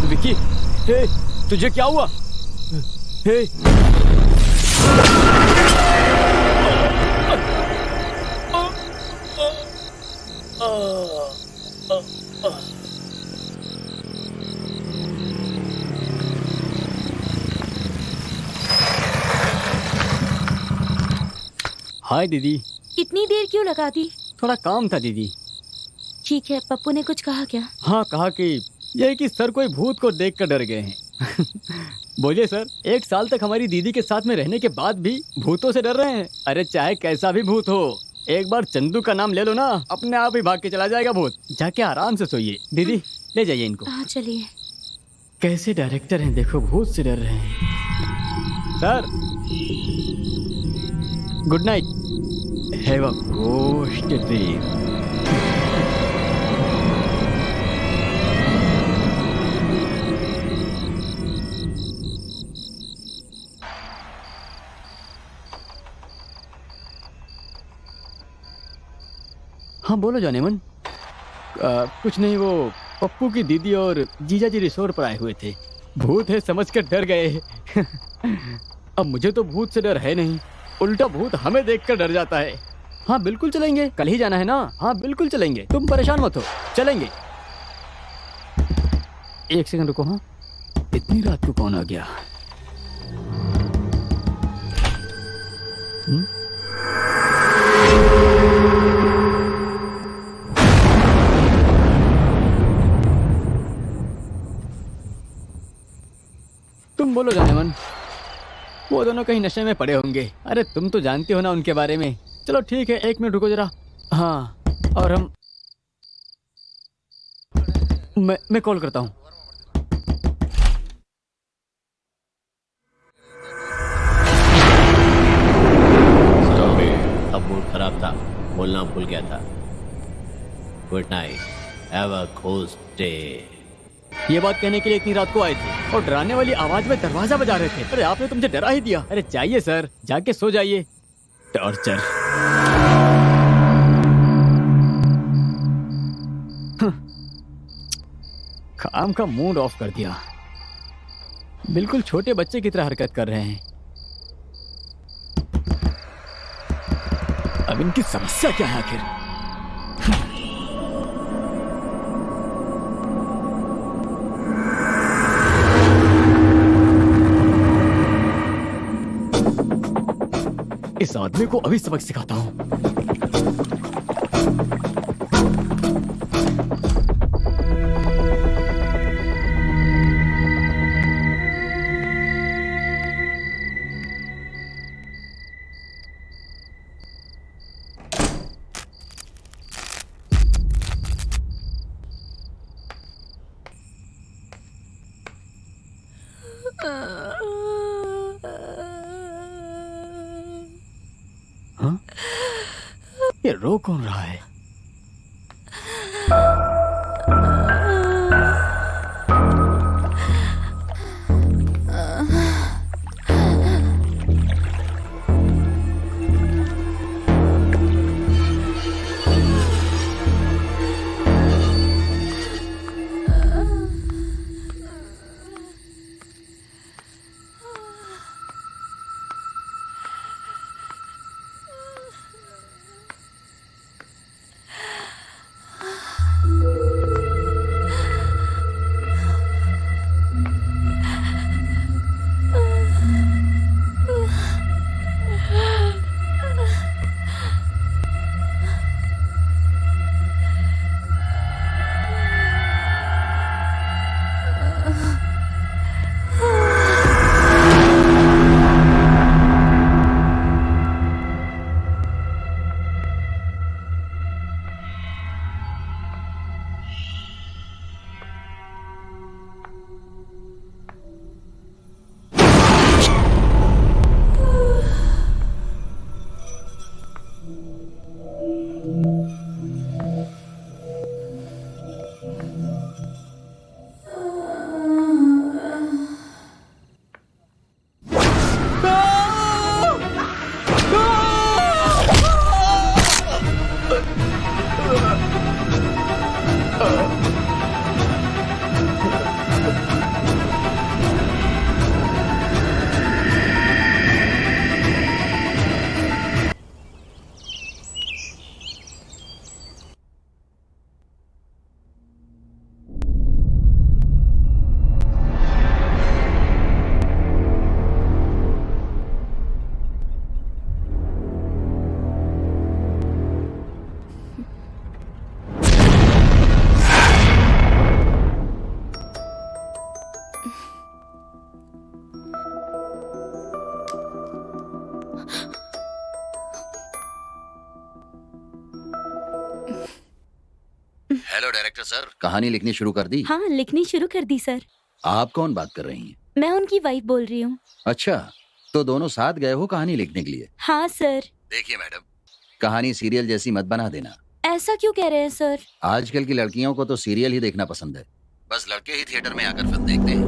विक्की, हे, तुझे क्या हुआ? हे, हाय दीदी। इतनी देर क्यों लगा दी? थोड़ा काम था दीदी। ठीक है, पप्पू ने कुछ कहा क्या? हाँ, कहा कि यही कि सर कोई भूत को देख कर डर गए हैं। बोलिए सर, 1 साल तक हमारी दीदी के साथ में रहने के बाद भी भूतों से डर रहे हैं? अरे चाहे कैसा भी भूत हो, एक बार चंदू का नाम ले लो ना, अपने आप ही भाग के चला जाएगा भूत। जाके आराम से सोइए। दीदी ले जाइए इनको। हाँ चलिए। कैसे डायरेक्टर हैं देखो, भूत से डर रहे हैं। Sir good night, have a ghost dream. हाँ बोलो जानेमन। कुछ नहीं, वो पप्पू की दीदी और जीजा जी रिसोर्ट पर आए हुए थे। भूत है समझ कर डर गए। अब मुझे तो भूत से डर है नहीं, उल्टा भूत हमें देखकर डर जाता है। हाँ बिल्कुल चलेंगे, कल ही जाना है ना। हाँ बिल्कुल चलेंगे, तुम परेशान मत हो, चलेंगे। 1 सेकंड रुको। हाँ इतनी रात को कौन आ गया? तुम बोलो जानेमन। वो दोनों कहीं नशे में पड़े होंगे। अरे तुम तो जानते हो ना उनके बारे में। चलो ठीक है, 1 मिनट रुको जरा। हाँ और हम मैं कॉल करता हूँ। अब मूड खराब था, बोलना भूल गया था। Good night, have a ghost day. ये बात कहने के लिए इतनी रात को आए थे और डराने वाली आवाज में दरवाजा बजा रहे थे। अरे आपने तो मुझे डरा ही दिया। अरे जाइए सर, जाके सो जाइए। टॉर्चर। काम का मूड ऑफ कर दिया। बिल्कुल छोटे बच्चे की तरह हरकत कर रहे हैं। अब इनकी समस्या क्या है आखिर? इस आदमी को अभी सबक सिखाता हूं। हाँ? ये रो कौन रहा है? सर, कहानी लिखनी शुरू कर दी? हाँ, लिखनी शुरू कर दी सर। आप कौन बात कर रही हैं? मैं उनकी वाइफ बोल रही हूँ। अच्छा, तो दोनों साथ गए हो कहानी लिखने के लिए? हाँ सर। देखिए मैडम, कहानी सीरियल जैसी मत बना देना। ऐसा क्यों कह रहे हैं सर? आजकल की लड़कियों को तो सीरियल ही देखना पसंद है। बस लड़के ही थिएटर में आकर फिल्म देखते हैं।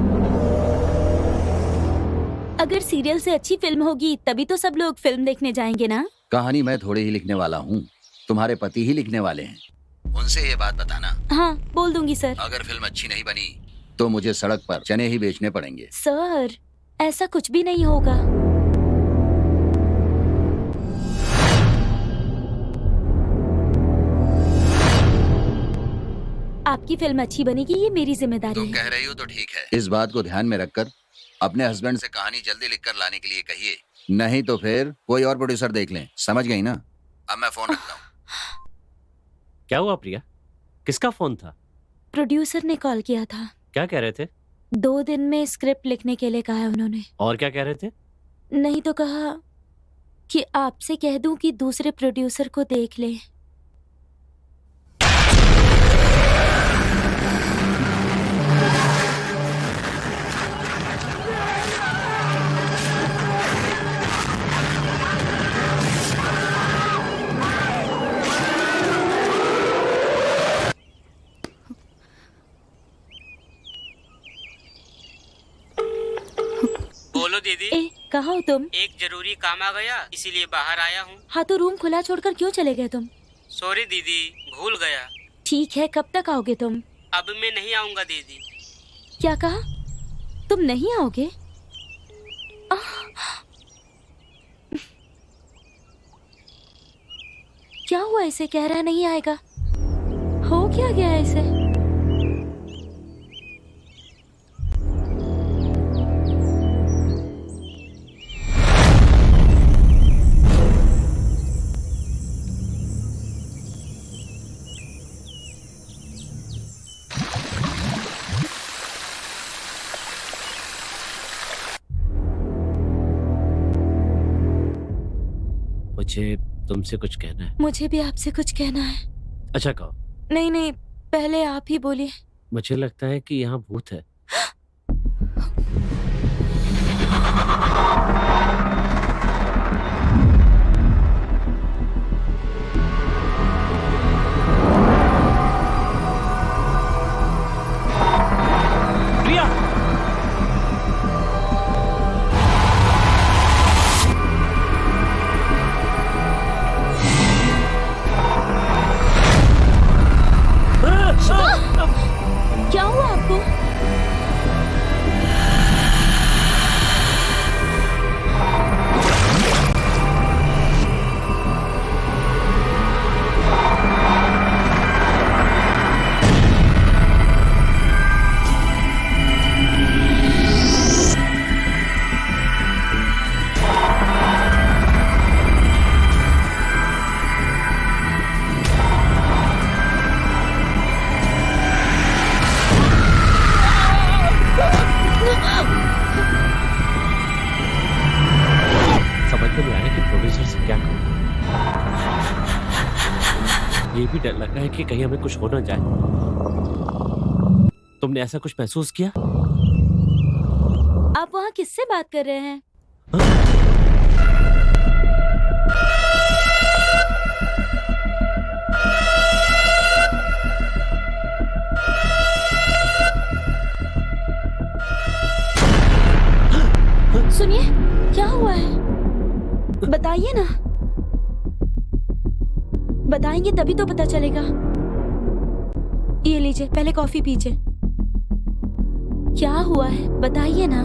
अगर सीरियल से अच्छी फिल्म होगी तभी तो सब लोग फिल्म देखने जाएंगे ना। कहानी मैं थोड़ी ही लिखने वाला हूँ, तुम्हारे पति ही लिखने वाले हैं। उनसे ये बात बताना। हाँ, बोल दूंगी सर। अगर फिल्म अच्छी नहीं बनी तो मुझे सड़क पर चने ही बेचने पड़ेंगे। सर, ऐसा कुछ भी नहीं होगा। आपकी फिल्म अच्छी बनेगी ये मेरी जिम्मेदारी तुम है। कह रही हो तो ठीक है। इस बात को ध्यान में रखकर अपने हस्बैंड से कहानी जल्दी लिखकर लाने के लिए कहिए, नहीं तो फिर कोई और प्रोड्यूसर देख लें। समझ गई ना? अब मैं फोन रखता हूँ। क्या हुआ प्रिया? किसका फोन था? प्रोड्यूसर ने कॉल किया था। क्या कह रहे थे? 2 दिन में स्क्रिप्ट लिखने के लिए कहा है उन्होंने। और क्या कह रहे थे? नहीं तो कहा कि आपसे कह दूं कि दूसरे प्रोड्यूसर को देख ले। बोलो दीदी। ए, कहाँ हो तुम? एक जरूरी काम आ गया इसीलिए बाहर आया हूँ। हाँ, तो रूम खुला छोड़कर क्यों चले गए तुम? सॉरी दीदी, भूल गया। ठीक है, कब तक आओगे तुम? अब मैं नहीं आऊँगा दीदी। क्या कहा? तुम नहीं आओगे? क्या हुआ इसे? कह रहा नहीं आएगा। हो क्या गया इसे? मुझे तुमसे कुछ कहना है। मुझे भी आपसे कुछ कहना है। अच्छा कहो। नहीं नहीं, पहले आप ही बोलिए। मुझे लगता है कि यहाँ भूत है। क्या हुआ आपको? समझ में नहीं आ रहा कि प्रोड्यूसर से क्या करूं। ये भी डर लग रहा है कि कहीं हमें कुछ हो ना जाए। तुमने ऐसा कुछ महसूस किया? आप वहाँ किससे बात कर रहे हैं? सुनिए, क्या हुआ है? बताइए ना। बताएंगे तभी तो पता चलेगा। ये लीजिए, पहले कॉफी पीजिए। क्या हुआ है बताइए ना।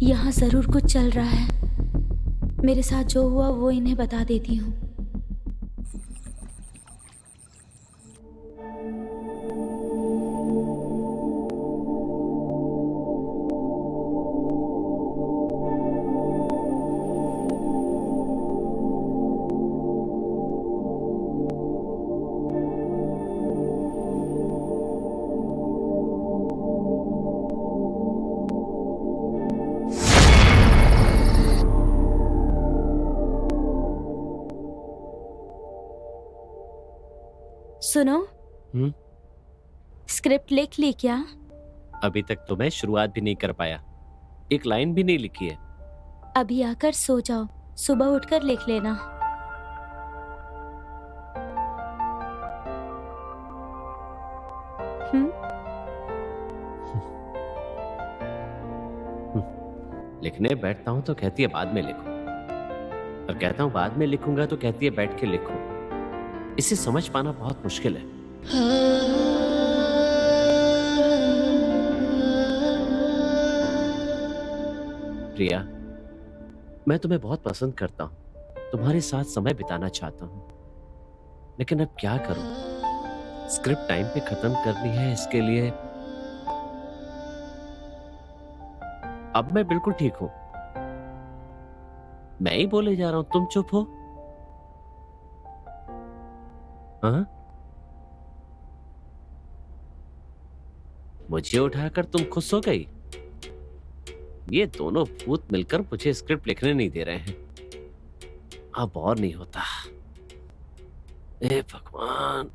यहाँ जरूर कुछ चल रहा है। मेरे साथ जो हुआ वो इन्हें बता देती हूँ। सुनो, हम्म? स्क्रिप्ट लिख ली क्या? अभी तक तो मैं शुरुआत भी नहीं कर पाया, एक लाइन भी नहीं लिखी है। अभी आकर सो जाओ, सुबह उठकर लिख लेना। लिखने बैठता हूं तो कहती है बाद में लिखो, और कहता हूं बाद में लिखूंगा तो कहती है बैठ के लिखो। इसे समझ पाना बहुत मुश्किल है। प्रिया, मैं तुम्हें बहुत पसंद करता हूं, तुम्हारे साथ समय बिताना चाहता हूं, लेकिन अब क्या करूं? स्क्रिप्ट टाइम पे खत्म करनी है, इसके लिए अब मैं बिल्कुल ठीक हूं। मैं ही बोले जा रहा हूं, तुम चुप हो। हाँ? मुझे उठाकर तुम खुश हो गई? ये दोनों भूत मिलकर मुझे स्क्रिप्ट लिखने नहीं दे रहे हैं। अब और नहीं होता। ए भगवान।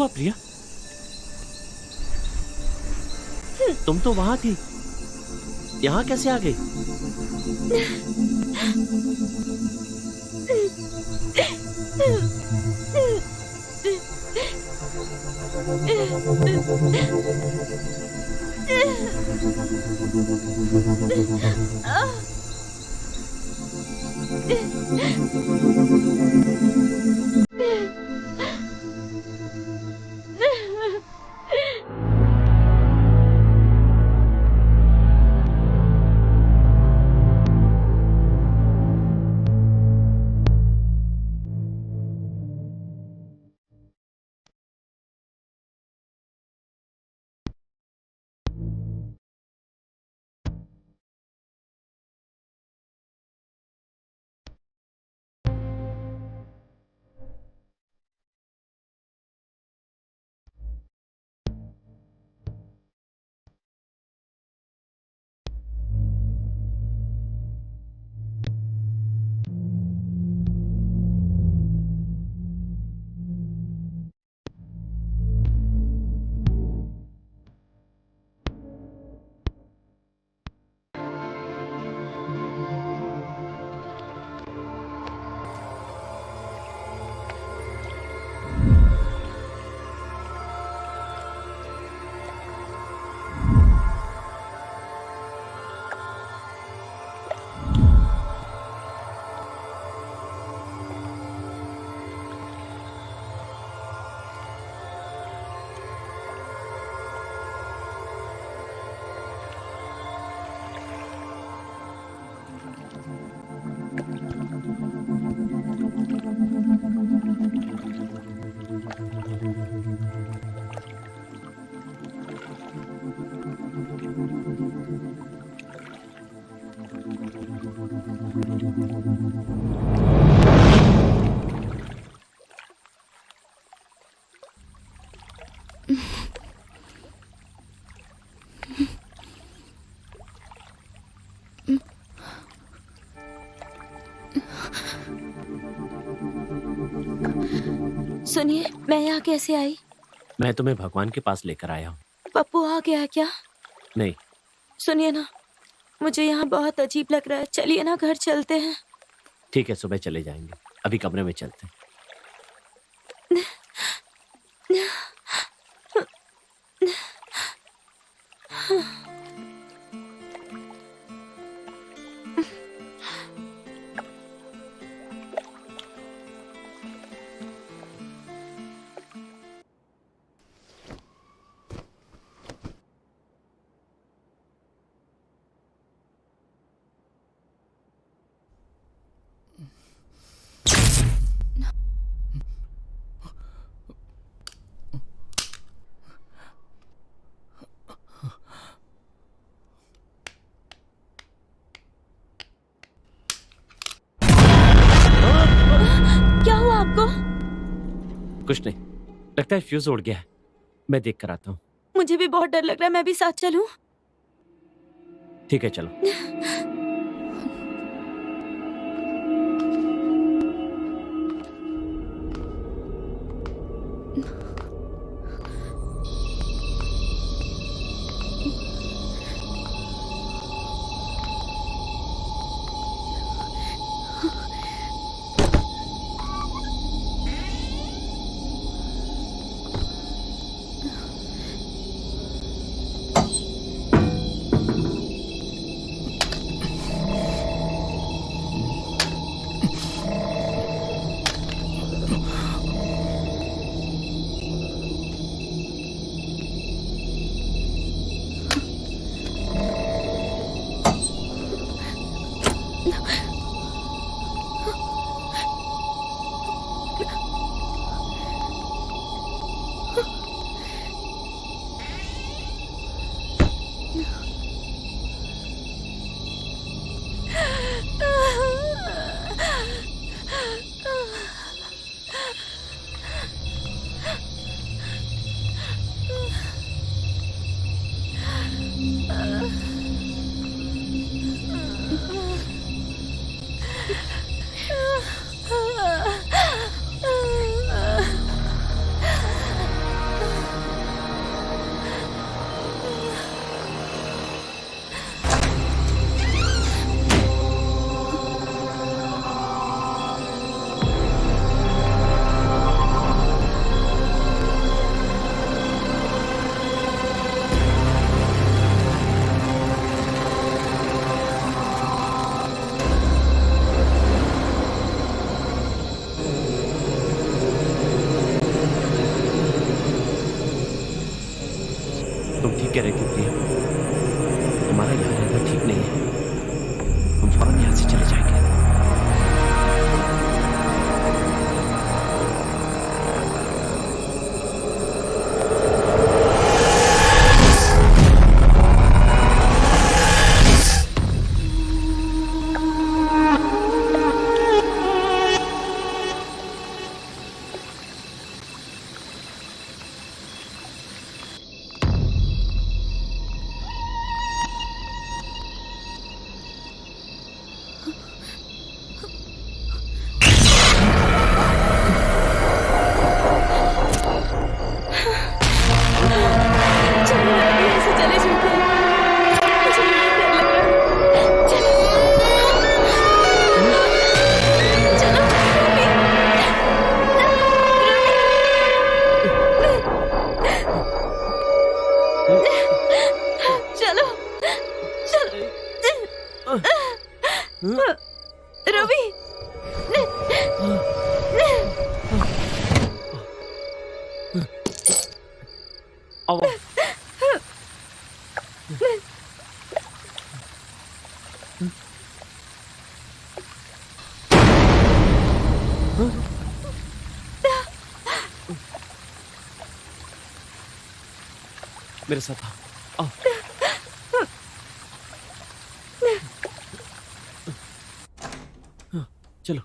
हुआ प्रिया? तुम तो वहां थी, यहाँ कैसे आ गई? सुनिए, मैं यहाँ कैसे आई? मैं तुम्हें भगवान के पास लेकर आया हूँ। पप्पू आ गया क्या? नहीं। सुनिए ना, मुझे यहाँ बहुत अजीब लग रहा है। चलिए ना, घर चलते हैं। ठीक है, सुबह चले जाएंगे। अभी कमरे में चलते हैं। क्या हुआ आपको? कुछ नहीं, लगता है फ्यूज उड़ गया है। मैं देख कर आता हूँ। मुझे भी बहुत डर लग रहा है। मैं भी साथ चलूं? ठीक है, चलो। ठीक नहीं है, हम फौरन यहाँ से चले जाएंगे। रवि, मेरे साथ आओ। चलो।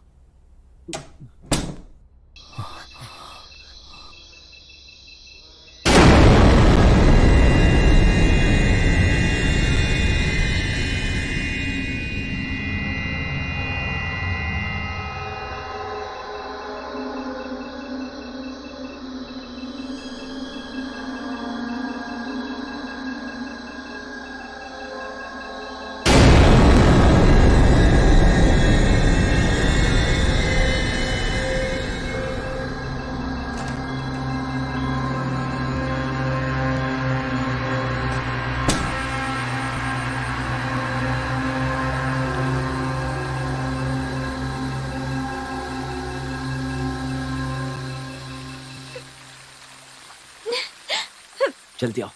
जल्दी आओ।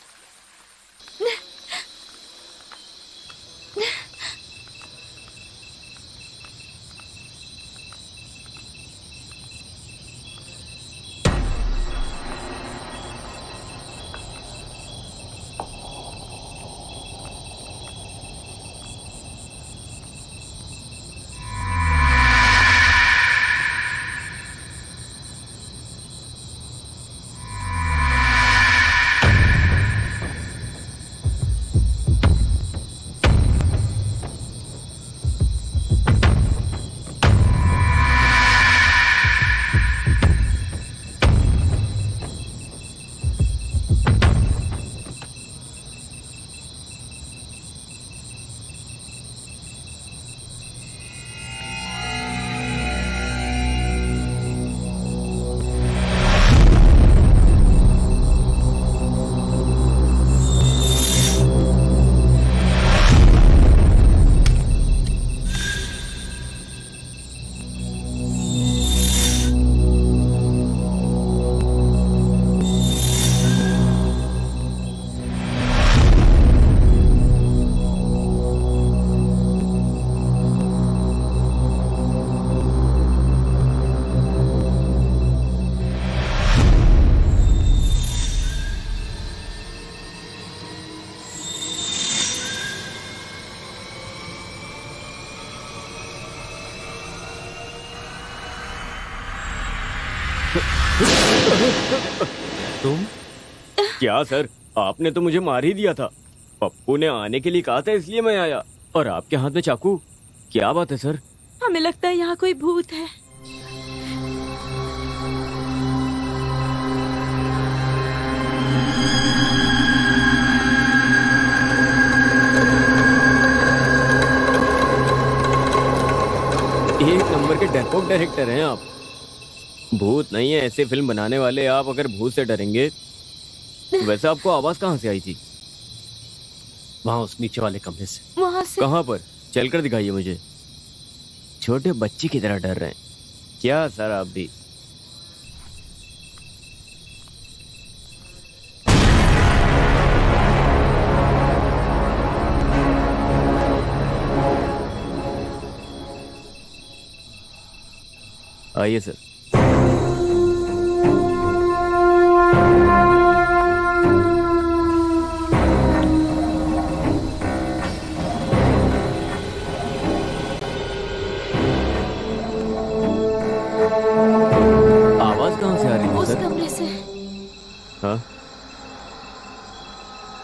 तुम? क्या सर, आपने तो मुझे मार ही दिया था। पप्पू ने आने के लिए कहा था इसलिए मैं आया, और आपके हाथ में चाकू। क्या बात है सर? हमें लगता है यहाँ कोई भूत है। एक नंबर के डरपोक डायरेक्टर हैं आप। भूत नहीं है ऐसे फिल्म बनाने वाले आप, अगर भूत से डरेंगे। वैसे आपको आवाज कहाँ से आई थी? वहां उस नीचे वाले कमरे से। वहाँ से? कहाँ पर? चलकर दिखाइए मुझे। छोटे बच्चे की तरह डर रहे हैं क्या सर आप भी? आइए सर। आवाज कहाँ से आ रही थी उस सर? कमरे से। हाँ,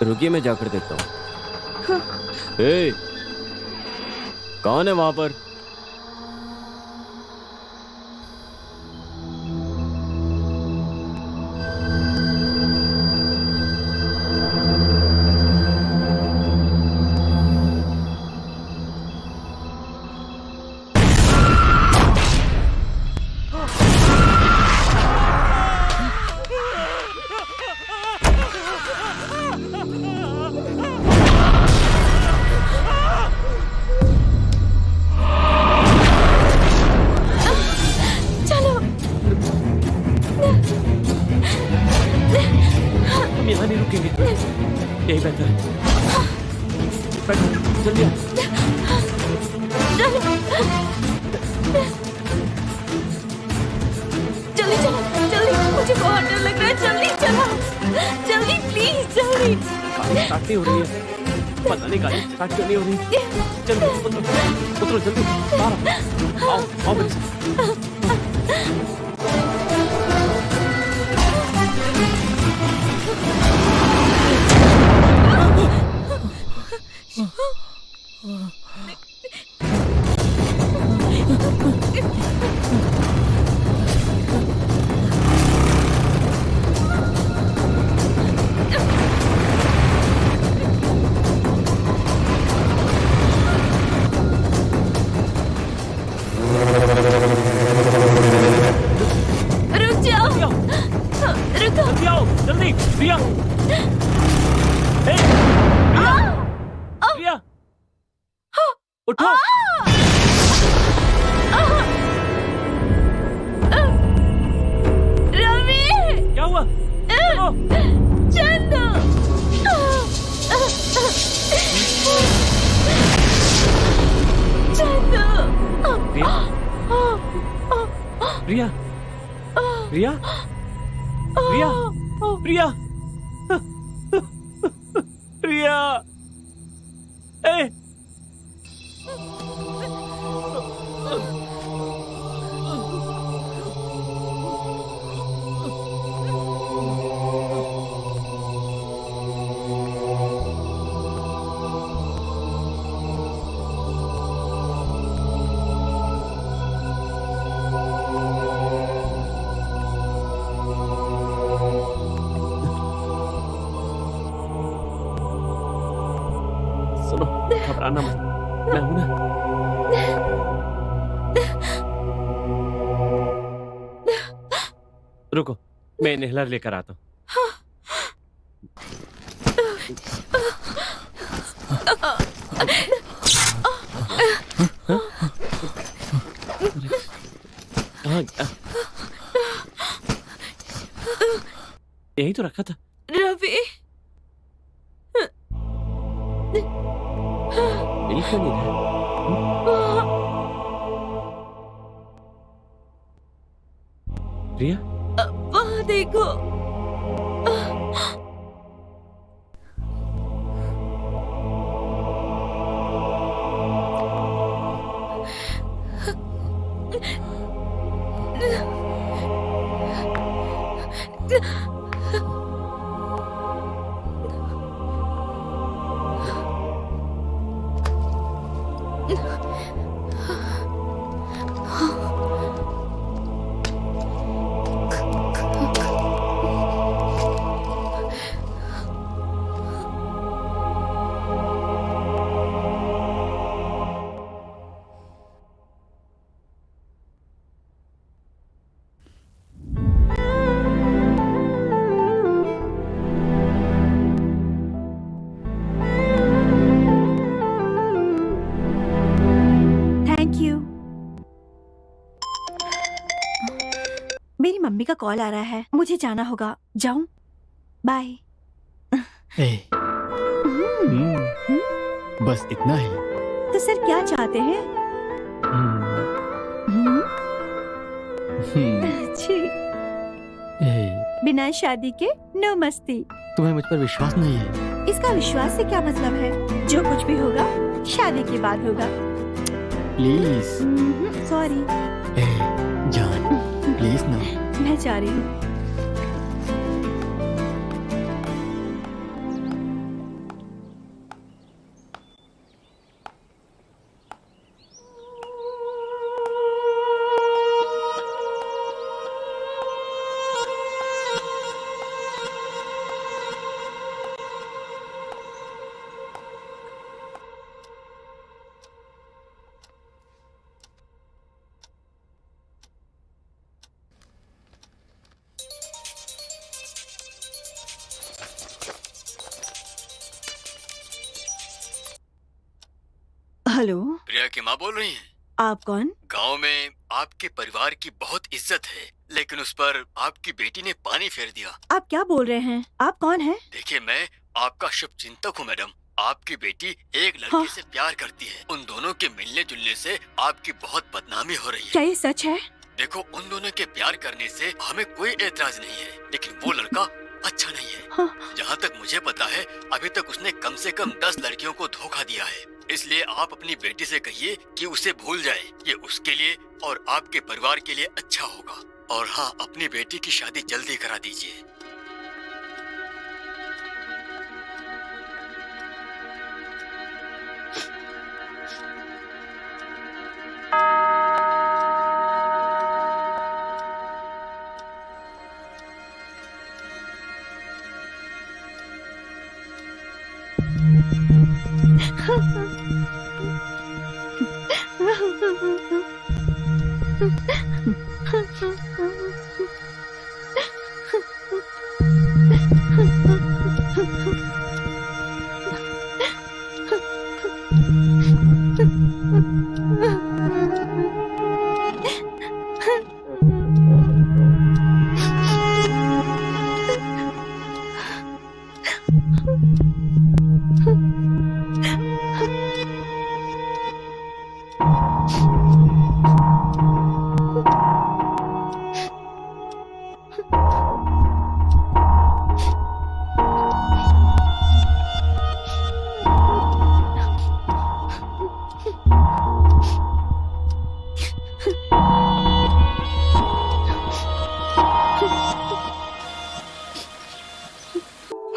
रुकिए मैं जाकर देखता हूँ। ए, कौन है वहां पर? हम यहाँ नहीं रुकेंगे, यही बेहतर है। बैठो, जल्दी आओ। जल्दी चलो, जल्दी, मुझे बहुत डर लग रहा है। जल्दी चलो, जल्दी प्लीज, जल्दी। स्टार्ट नहीं हो रही है, पता नहीं गाड़ी स्टार्ट क्यों नहीं हो रही। चलो उतरो जल्दी, बाहर आओ, आओ मेरे साथ। रुक जाओ, रुको। जल्दी आओ, जल्दी, प्रिया। प्रिया, उठो। रवि, क्या हुआ? चलो। चंदू। चंदू। प्रिया, प्रिया, प्रिया, प्रिया, प्रिया, प्रिया, ए, सुनो, घबराना मत, मैं हूं ना। रुको, मैं इनहेलर लेकर आता हूँ। कहाँ गया? यही तो रखा था। रवि, मिल क्यों नहीं रहा? प्रिया, वहाँ देखो। Thank you. मेरी मम्मी का कॉल आ रहा है, मुझे जाना होगा। जाऊं? बाय। बस इतना ही। तो सर क्या चाहते हैं? अच्छी। ए, बिना शादी के नो मस्ती। तुम्हें मुझ पर विश्वास नहीं है? इसका विश्वास से क्या मतलब है? जो कुछ भी होगा शादी के बाद होगा। प्लीज। सॉरी। जान, प्लीज ना। मैं जा रही हूँ। हेलो, प्रिया की माँ बोल रही हैं? आप कौन? गांव में आपके परिवार की बहुत इज्जत है, लेकिन उस पर आपकी बेटी ने पानी फेर दिया। आप क्या बोल रहे हैं? आप कौन हैं? देखिए, मैं आपका शुभ चिंतक हूँ मैडम। आपकी बेटी एक लड़के हाँ। से प्यार करती है। उन दोनों के मिलने जुलने से आपकी बहुत बदनामी हो रही क्या है। ये सच है? देखो, उन दोनों के प्यार करने से हमें कोई एतराज नहीं है, लेकिन वो लड़का अच्छा नहीं है। हाँ। जहाँ तक मुझे पता है, अभी तक उसने कम से कम 10 लड़कियों को धोखा दिया है। इसलिए आप अपनी बेटी से कहिए कि उसे भूल जाए। ये उसके लिए और आपके परिवार के लिए अच्छा होगा। और हाँ, अपनी बेटी की शादी जल्दी करा दीजिए।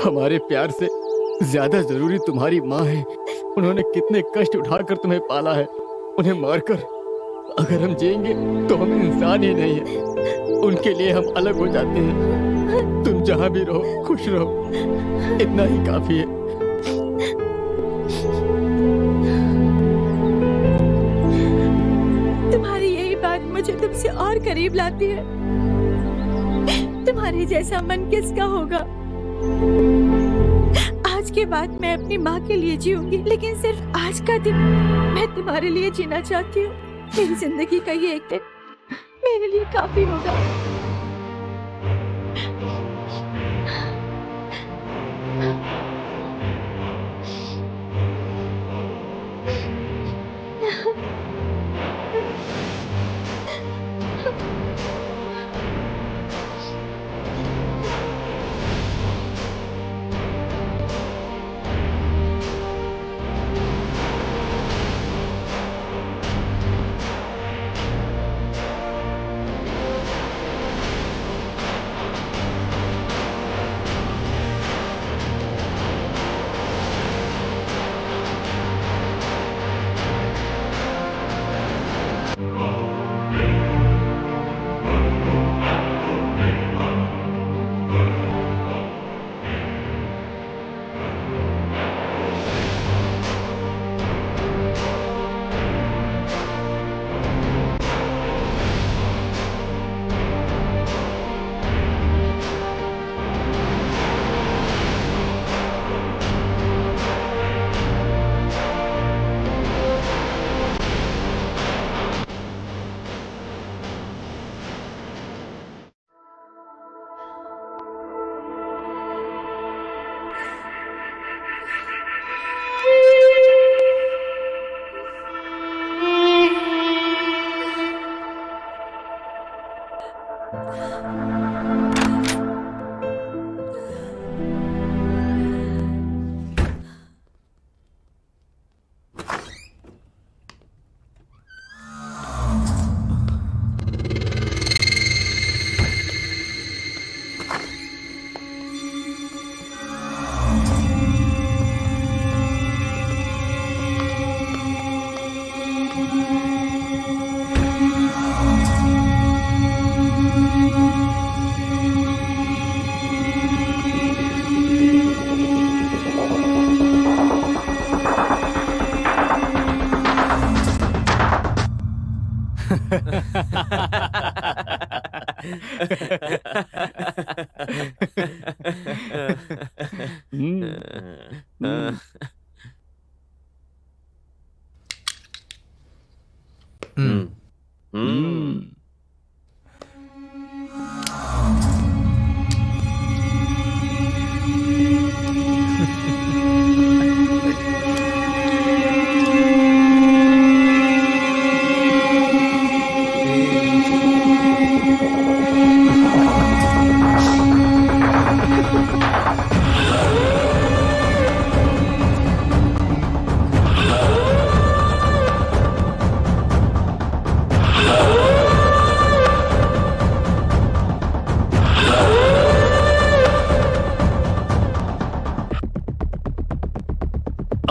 हमारे प्यार से ज्यादा जरूरी तुम्हारी माँ है। उन्होंने कितने कष्ट उठाकर तुम्हें पाला है। उन्हें मारकर अगर हम जिएंगे तो हम इंसान ही नहीं है। उनके लिए हम अलग हो जाते हैं। तुम जहाँ भी रहो खुश रहो, इतना ही काफी है। तुम्हारी यही बात मुझे तुमसे और करीब लाती है। तुम्हारे जैसा मन किसका होगा? आज के बाद मैं अपनी माँ के लिए जीऊंगी, लेकिन सिर्फ आज का दिन मैं तुम्हारे लिए जीना चाहती हूँ। मेरी जिंदगी का ये एक दिन मेरे लिए काफी होगा।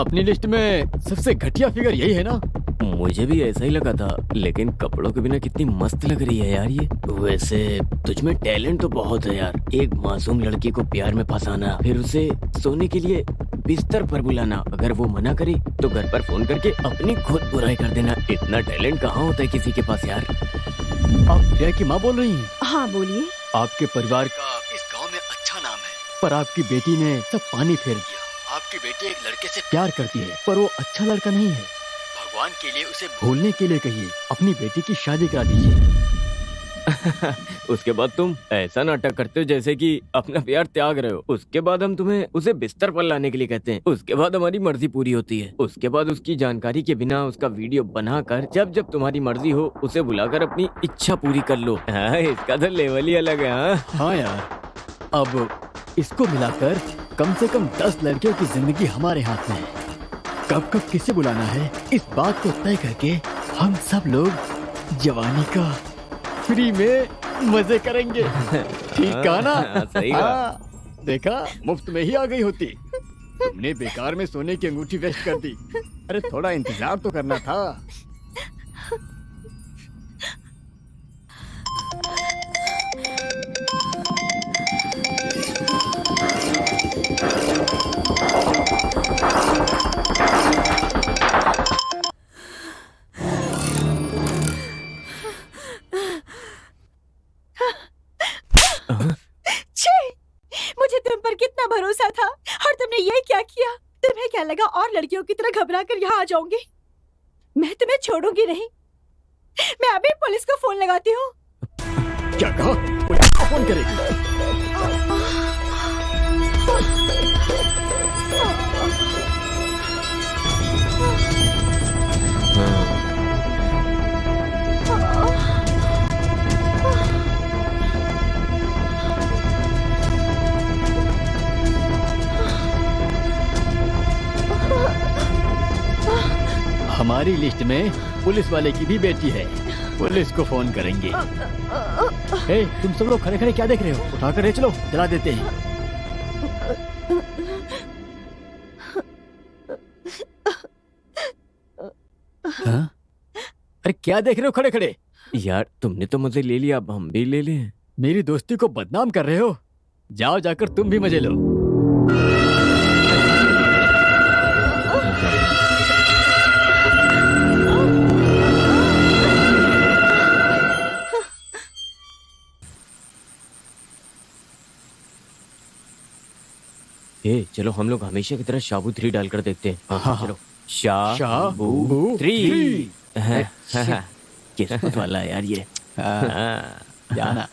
अपनी लिस्ट में सबसे घटिया फिगर यही है ना? मुझे भी ऐसा ही लगा था, लेकिन कपड़ों के बिना कितनी मस्त लग रही है यार ये। वैसे तुझ में टैलेंट तो बहुत है यार। एक मासूम लड़की को प्यार में फंसाना, फिर उसे सोने के लिए बिस्तर पर बुलाना, अगर वो मना करे तो घर पर फोन करके अपनी खुद बुराई कर देना। इतना टैलेंट कहाँ होता है किसी के पास यार। आप प्रिया की माँ बोल रही हैं? हाँ बोलिए। आपके परिवार का इस गांव में अच्छा नाम है, पर आपकी बेटी ने सब पानी फेर दिया। आपकी बेटी एक लड़के से प्यार करती है, पर वो अच्छा लड़का नहीं है। भगवान के लिए उसे भूलने के लिए कहिए, अपनी बेटी की शादी करा दीजिए। उसके बाद तुम ऐसा नाटक करते हो जैसे कि अपना प्यार त्याग रहे हो। उसके बाद हम तुम्हें उसे बिस्तर पर लाने के लिए कहते हैं। उसके बाद हमारी मर्जी पूरी होती है। उसके बाद उसकी जानकारी के बिना उसका वीडियो बनाकर जब जब तुम्हारी मर्जी हो उसे बुलाकर अपनी इच्छा पूरी कर लो। हाँ, इसका तो लेवल ही अलग है। हाँ हाँ यार, अब इसको मिलाकर कम से कम 10 लड़कियों की जिंदगी हमारे हाथ में है। कब कब किसे बुलाना है, इस बात को तय करके हम सब लोग जवानी का फ्री में मजे करेंगे। ठीक कहा ना? सही कहा। हाँ, देखा, मुफ्त में ही आ गई होती। तुमने बेकार में सोने की अंगूठी वेस्ट कर दी। अरे थोड़ा इंतजार तो करना था। मुझे तुम पर कितना भरोसा था और तुमने ये क्या किया? तुम्हें क्या लगा और लड़कियों की तरह घबरा कर यहाँ आ जाऊंगी? मैं तुम्हें छोड़ूंगी नहीं। मैं अभी पुलिस को फोन लगाती हूँ। क्या कहा? पुलिस को फोन करेगी? हमारी लिस्ट में पुलिस वाले की भी बेटी है। पुलिस को फोन करेंगे। हे, तुम सब लोग खड़े खड़े क्या देख रहे हो? उठाकर ले चलो, जला देते हैं। हाँ? अरे क्या देख रहे हो खड़े खड़े? यार तुमने तो मजे ले लिया, अब हम भी ले लें। मेरी दोस्ती को बदनाम कर रहे हो? जाओ जाकर तुम भी मजे लो। चलो हम लोग हमेशा की तरह शाबू 3 डालकर देखते हैं। हाँ, चलो शाबू 3। किस्मत वाला है यार ये। जाना।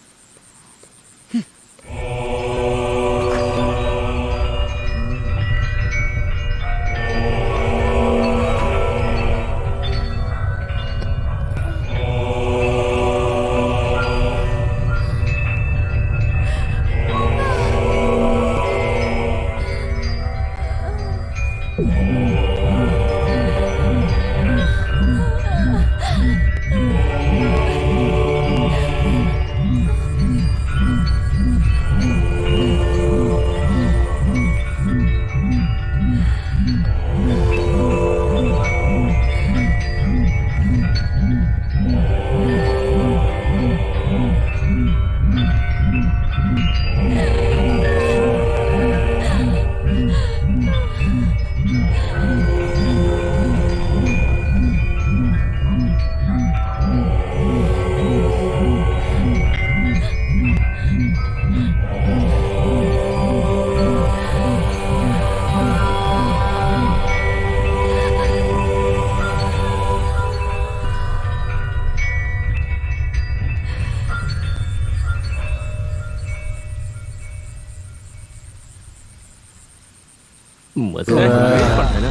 समझ रहे हैं पड़ता है ना।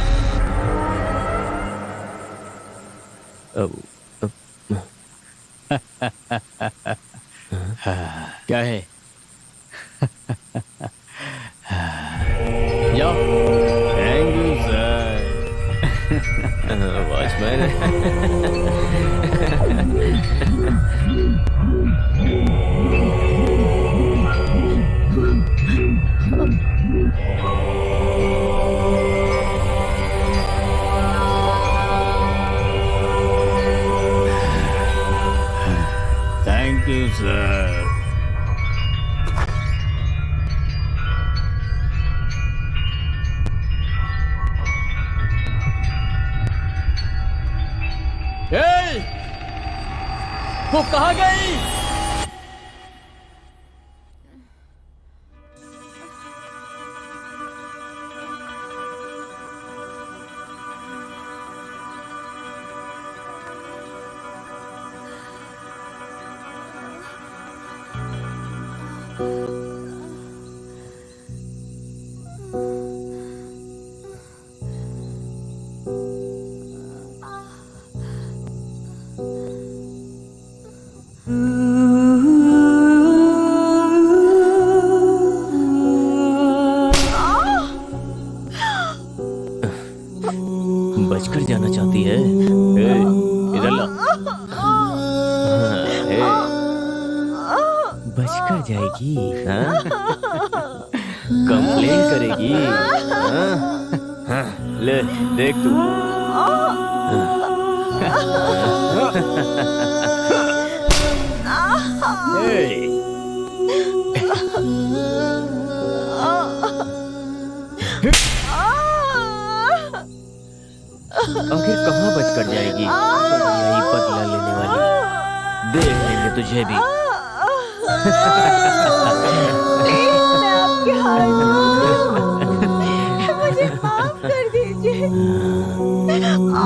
क्या है? जाओ। Thank you sir. Watchman thank you sir. वो कहाँ गई? बचकर जाना चाहती है। ए, इधर ला। ए, बचकर जाएगी, हाँ? कंप्लेन करेगी, हाँ? हाँ, ले देख तू। आखिर कहाँ बचकर जाएगी? यही बदला लेने वाली। देख लेंगे तुझे भी। मैं आपके हाथ मुझे माफ कर दीजिए।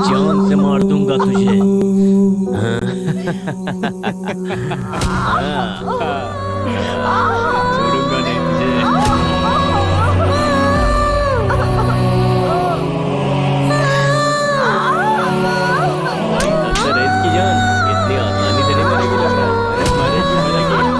जान से मार दूंगा तुझे। छोड़ूंगा नहीं तुझे। इतनी आसानी से नहीं मरेगी लग रहा है। अरे मरेगी मरेगी।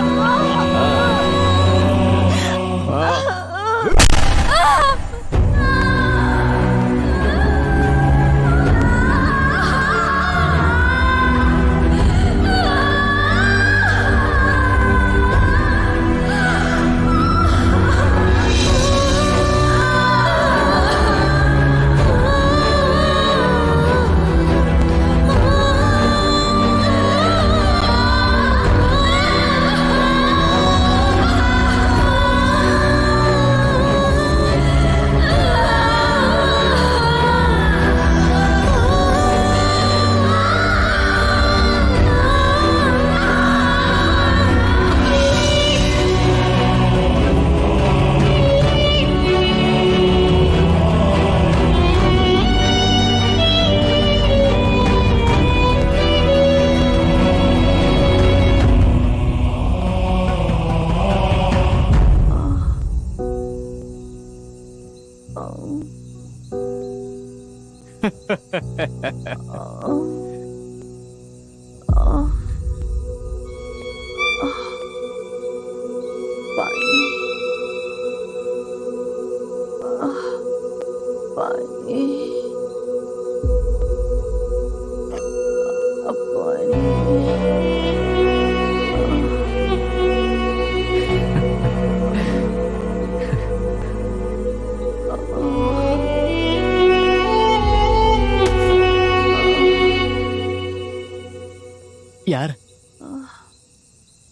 यार,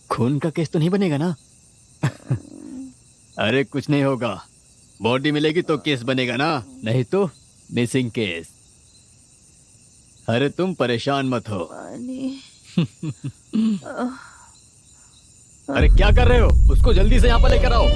खून का केस तो नहीं बनेगा ना? अरे कुछ नहीं होगा। बॉडी मिलेगी तो केस बनेगा ना, नहीं तो मिसिंग केस। अरे तुम परेशान मत हो। अरे क्या कर रहे हो? उसको जल्दी से यहाँ पर लेकर आओ।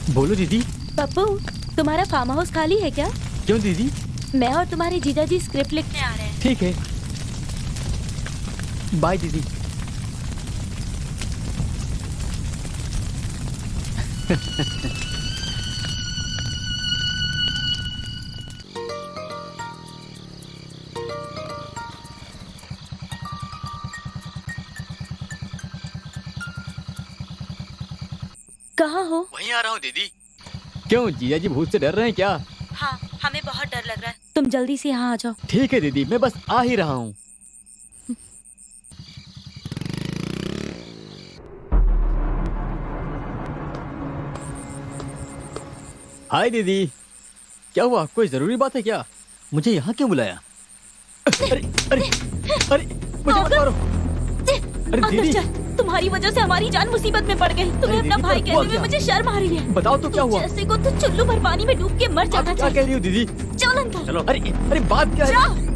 बोलो दीदी। पप्पू, तुम्हारा फार्म हाउस खाली है क्या? क्यों दीदी? मैं और तुम्हारे जीजा जी स्क्रिप्ट लिखने आ रहे हैं। ठीक है, बाय दीदी। कहाँ हो? वहीं आ रहा हूँ दीदी। क्यों जीजा जी भूत से डर रहे हैं क्या? हाँ, हमें बहुत डर लग रहा है। तुम जल्दी से यहाँ आ जाओ। ठीक है दीदी, मैं बस आ ही रहा हूँ। हाय दीदी, क्या हुआ? कोई जरूरी बात है क्या? मुझे यहाँ क्यों बुलाया? अरे अरे अरे, मुझे मत मारो। अरे अंदर दीदी, चल, तुम्हारी वजह से हमारी जान मुसीबत में पड़ गई। तुम्हें अरे अपना दीदी, भाई पर हुआ कहने में क्या? मुझे शर्म आ रही है। बताओ तो क्या हुआ? जैसे को तो चुल्लू भर पानी में डूब के मर आप जाना क्या कह चाहिए। रही हो दीदी? चल अंदर। चलो। अरे अरे, बात क्या है? जाओ।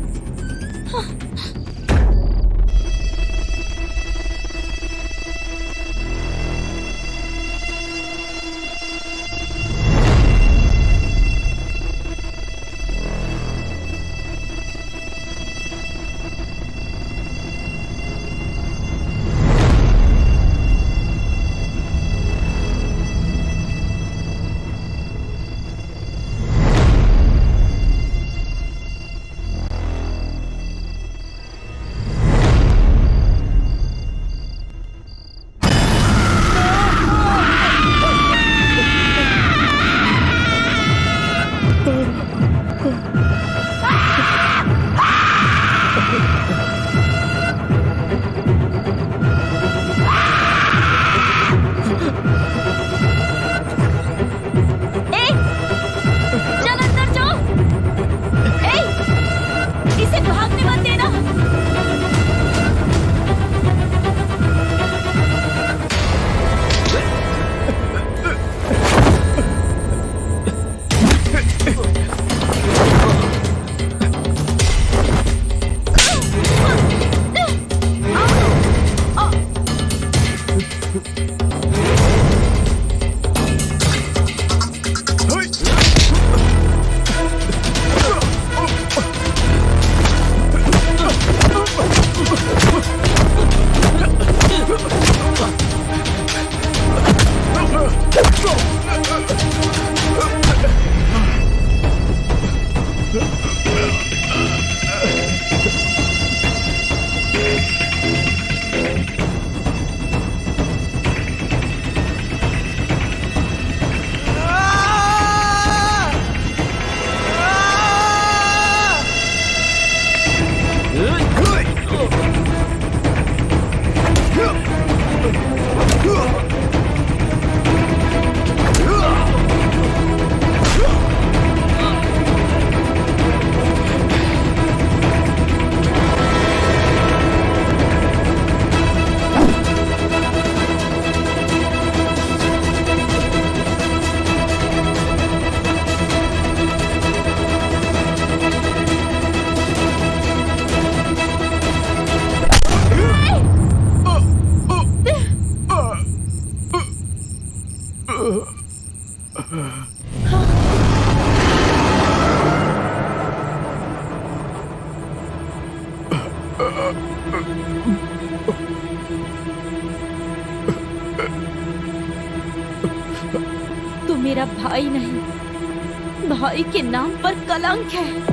तू मेरा भाई नहीं, भाई के नाम पर कलंक है।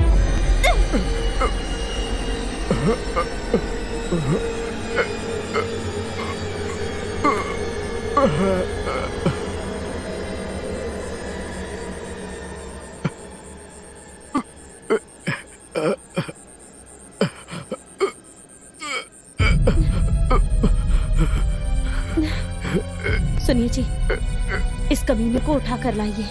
सुनिए जी, इस कमीने को उठा कर लाइए।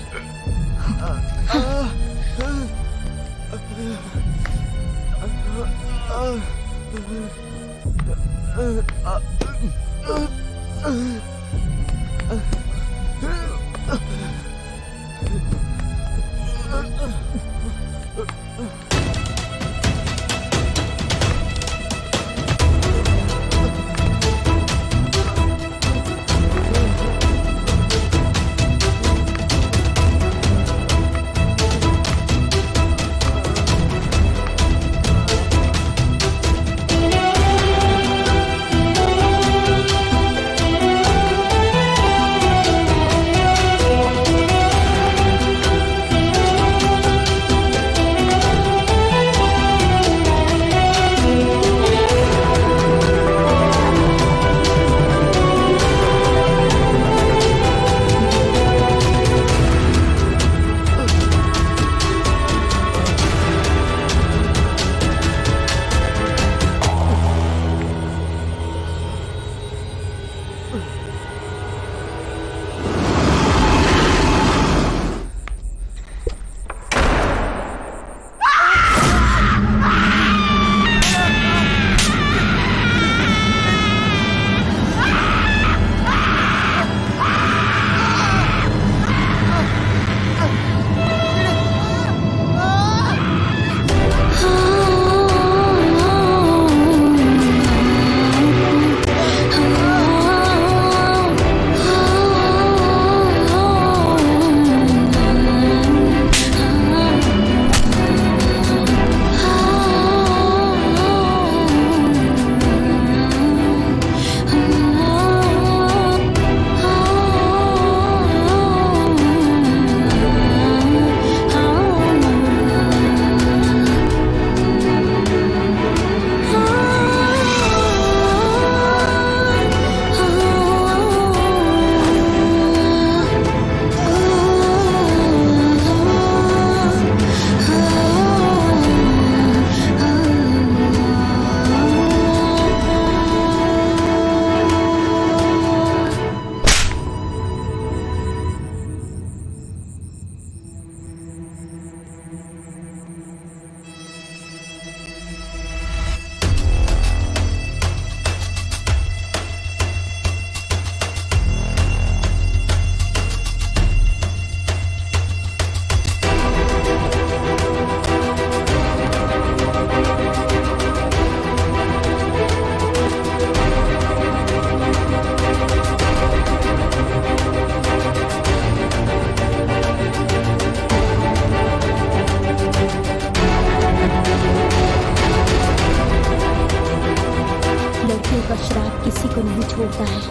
का श्राप किसी को नहीं छोड़ता है।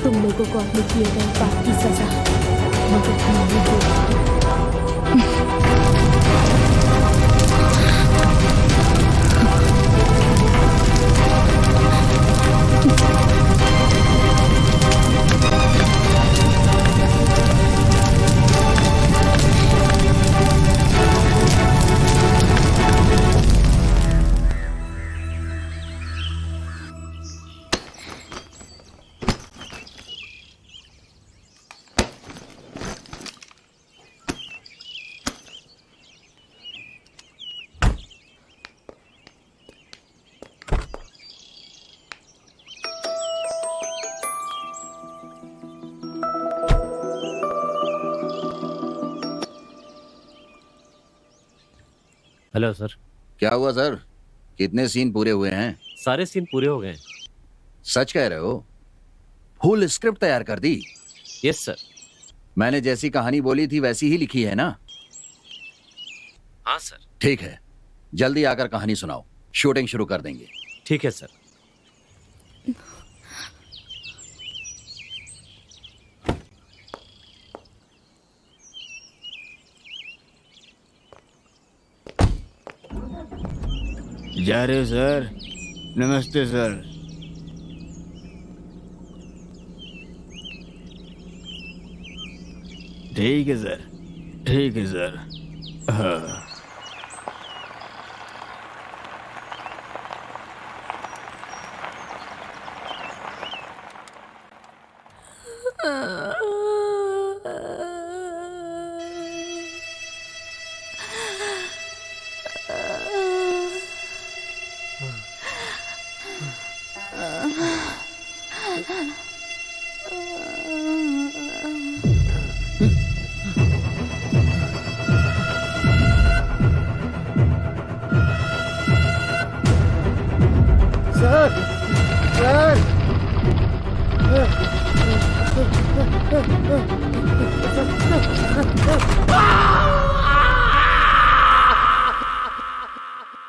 तुम लोगों को अपने किए गए पाप की सजा मगर नहीं होगी। Hello sir. क्या हुआ सर? कितने सीन पूरे हुए हैं? सारे सीन पूरे हो गए। सच कह रहे हो? फुल स्क्रिप्ट तैयार कर दी? Yes sir. मैंने जैसी कहानी बोली थी वैसी ही लिखी है ना? हाँ सर। ठीक है, जल्दी आकर कहानी सुनाओ, शूटिंग शुरू कर देंगे। ठीक है सर। जा रहे हो सर? नमस्ते सर। ठीक है सर, ठीक है सर। हाँ। Sir, sir,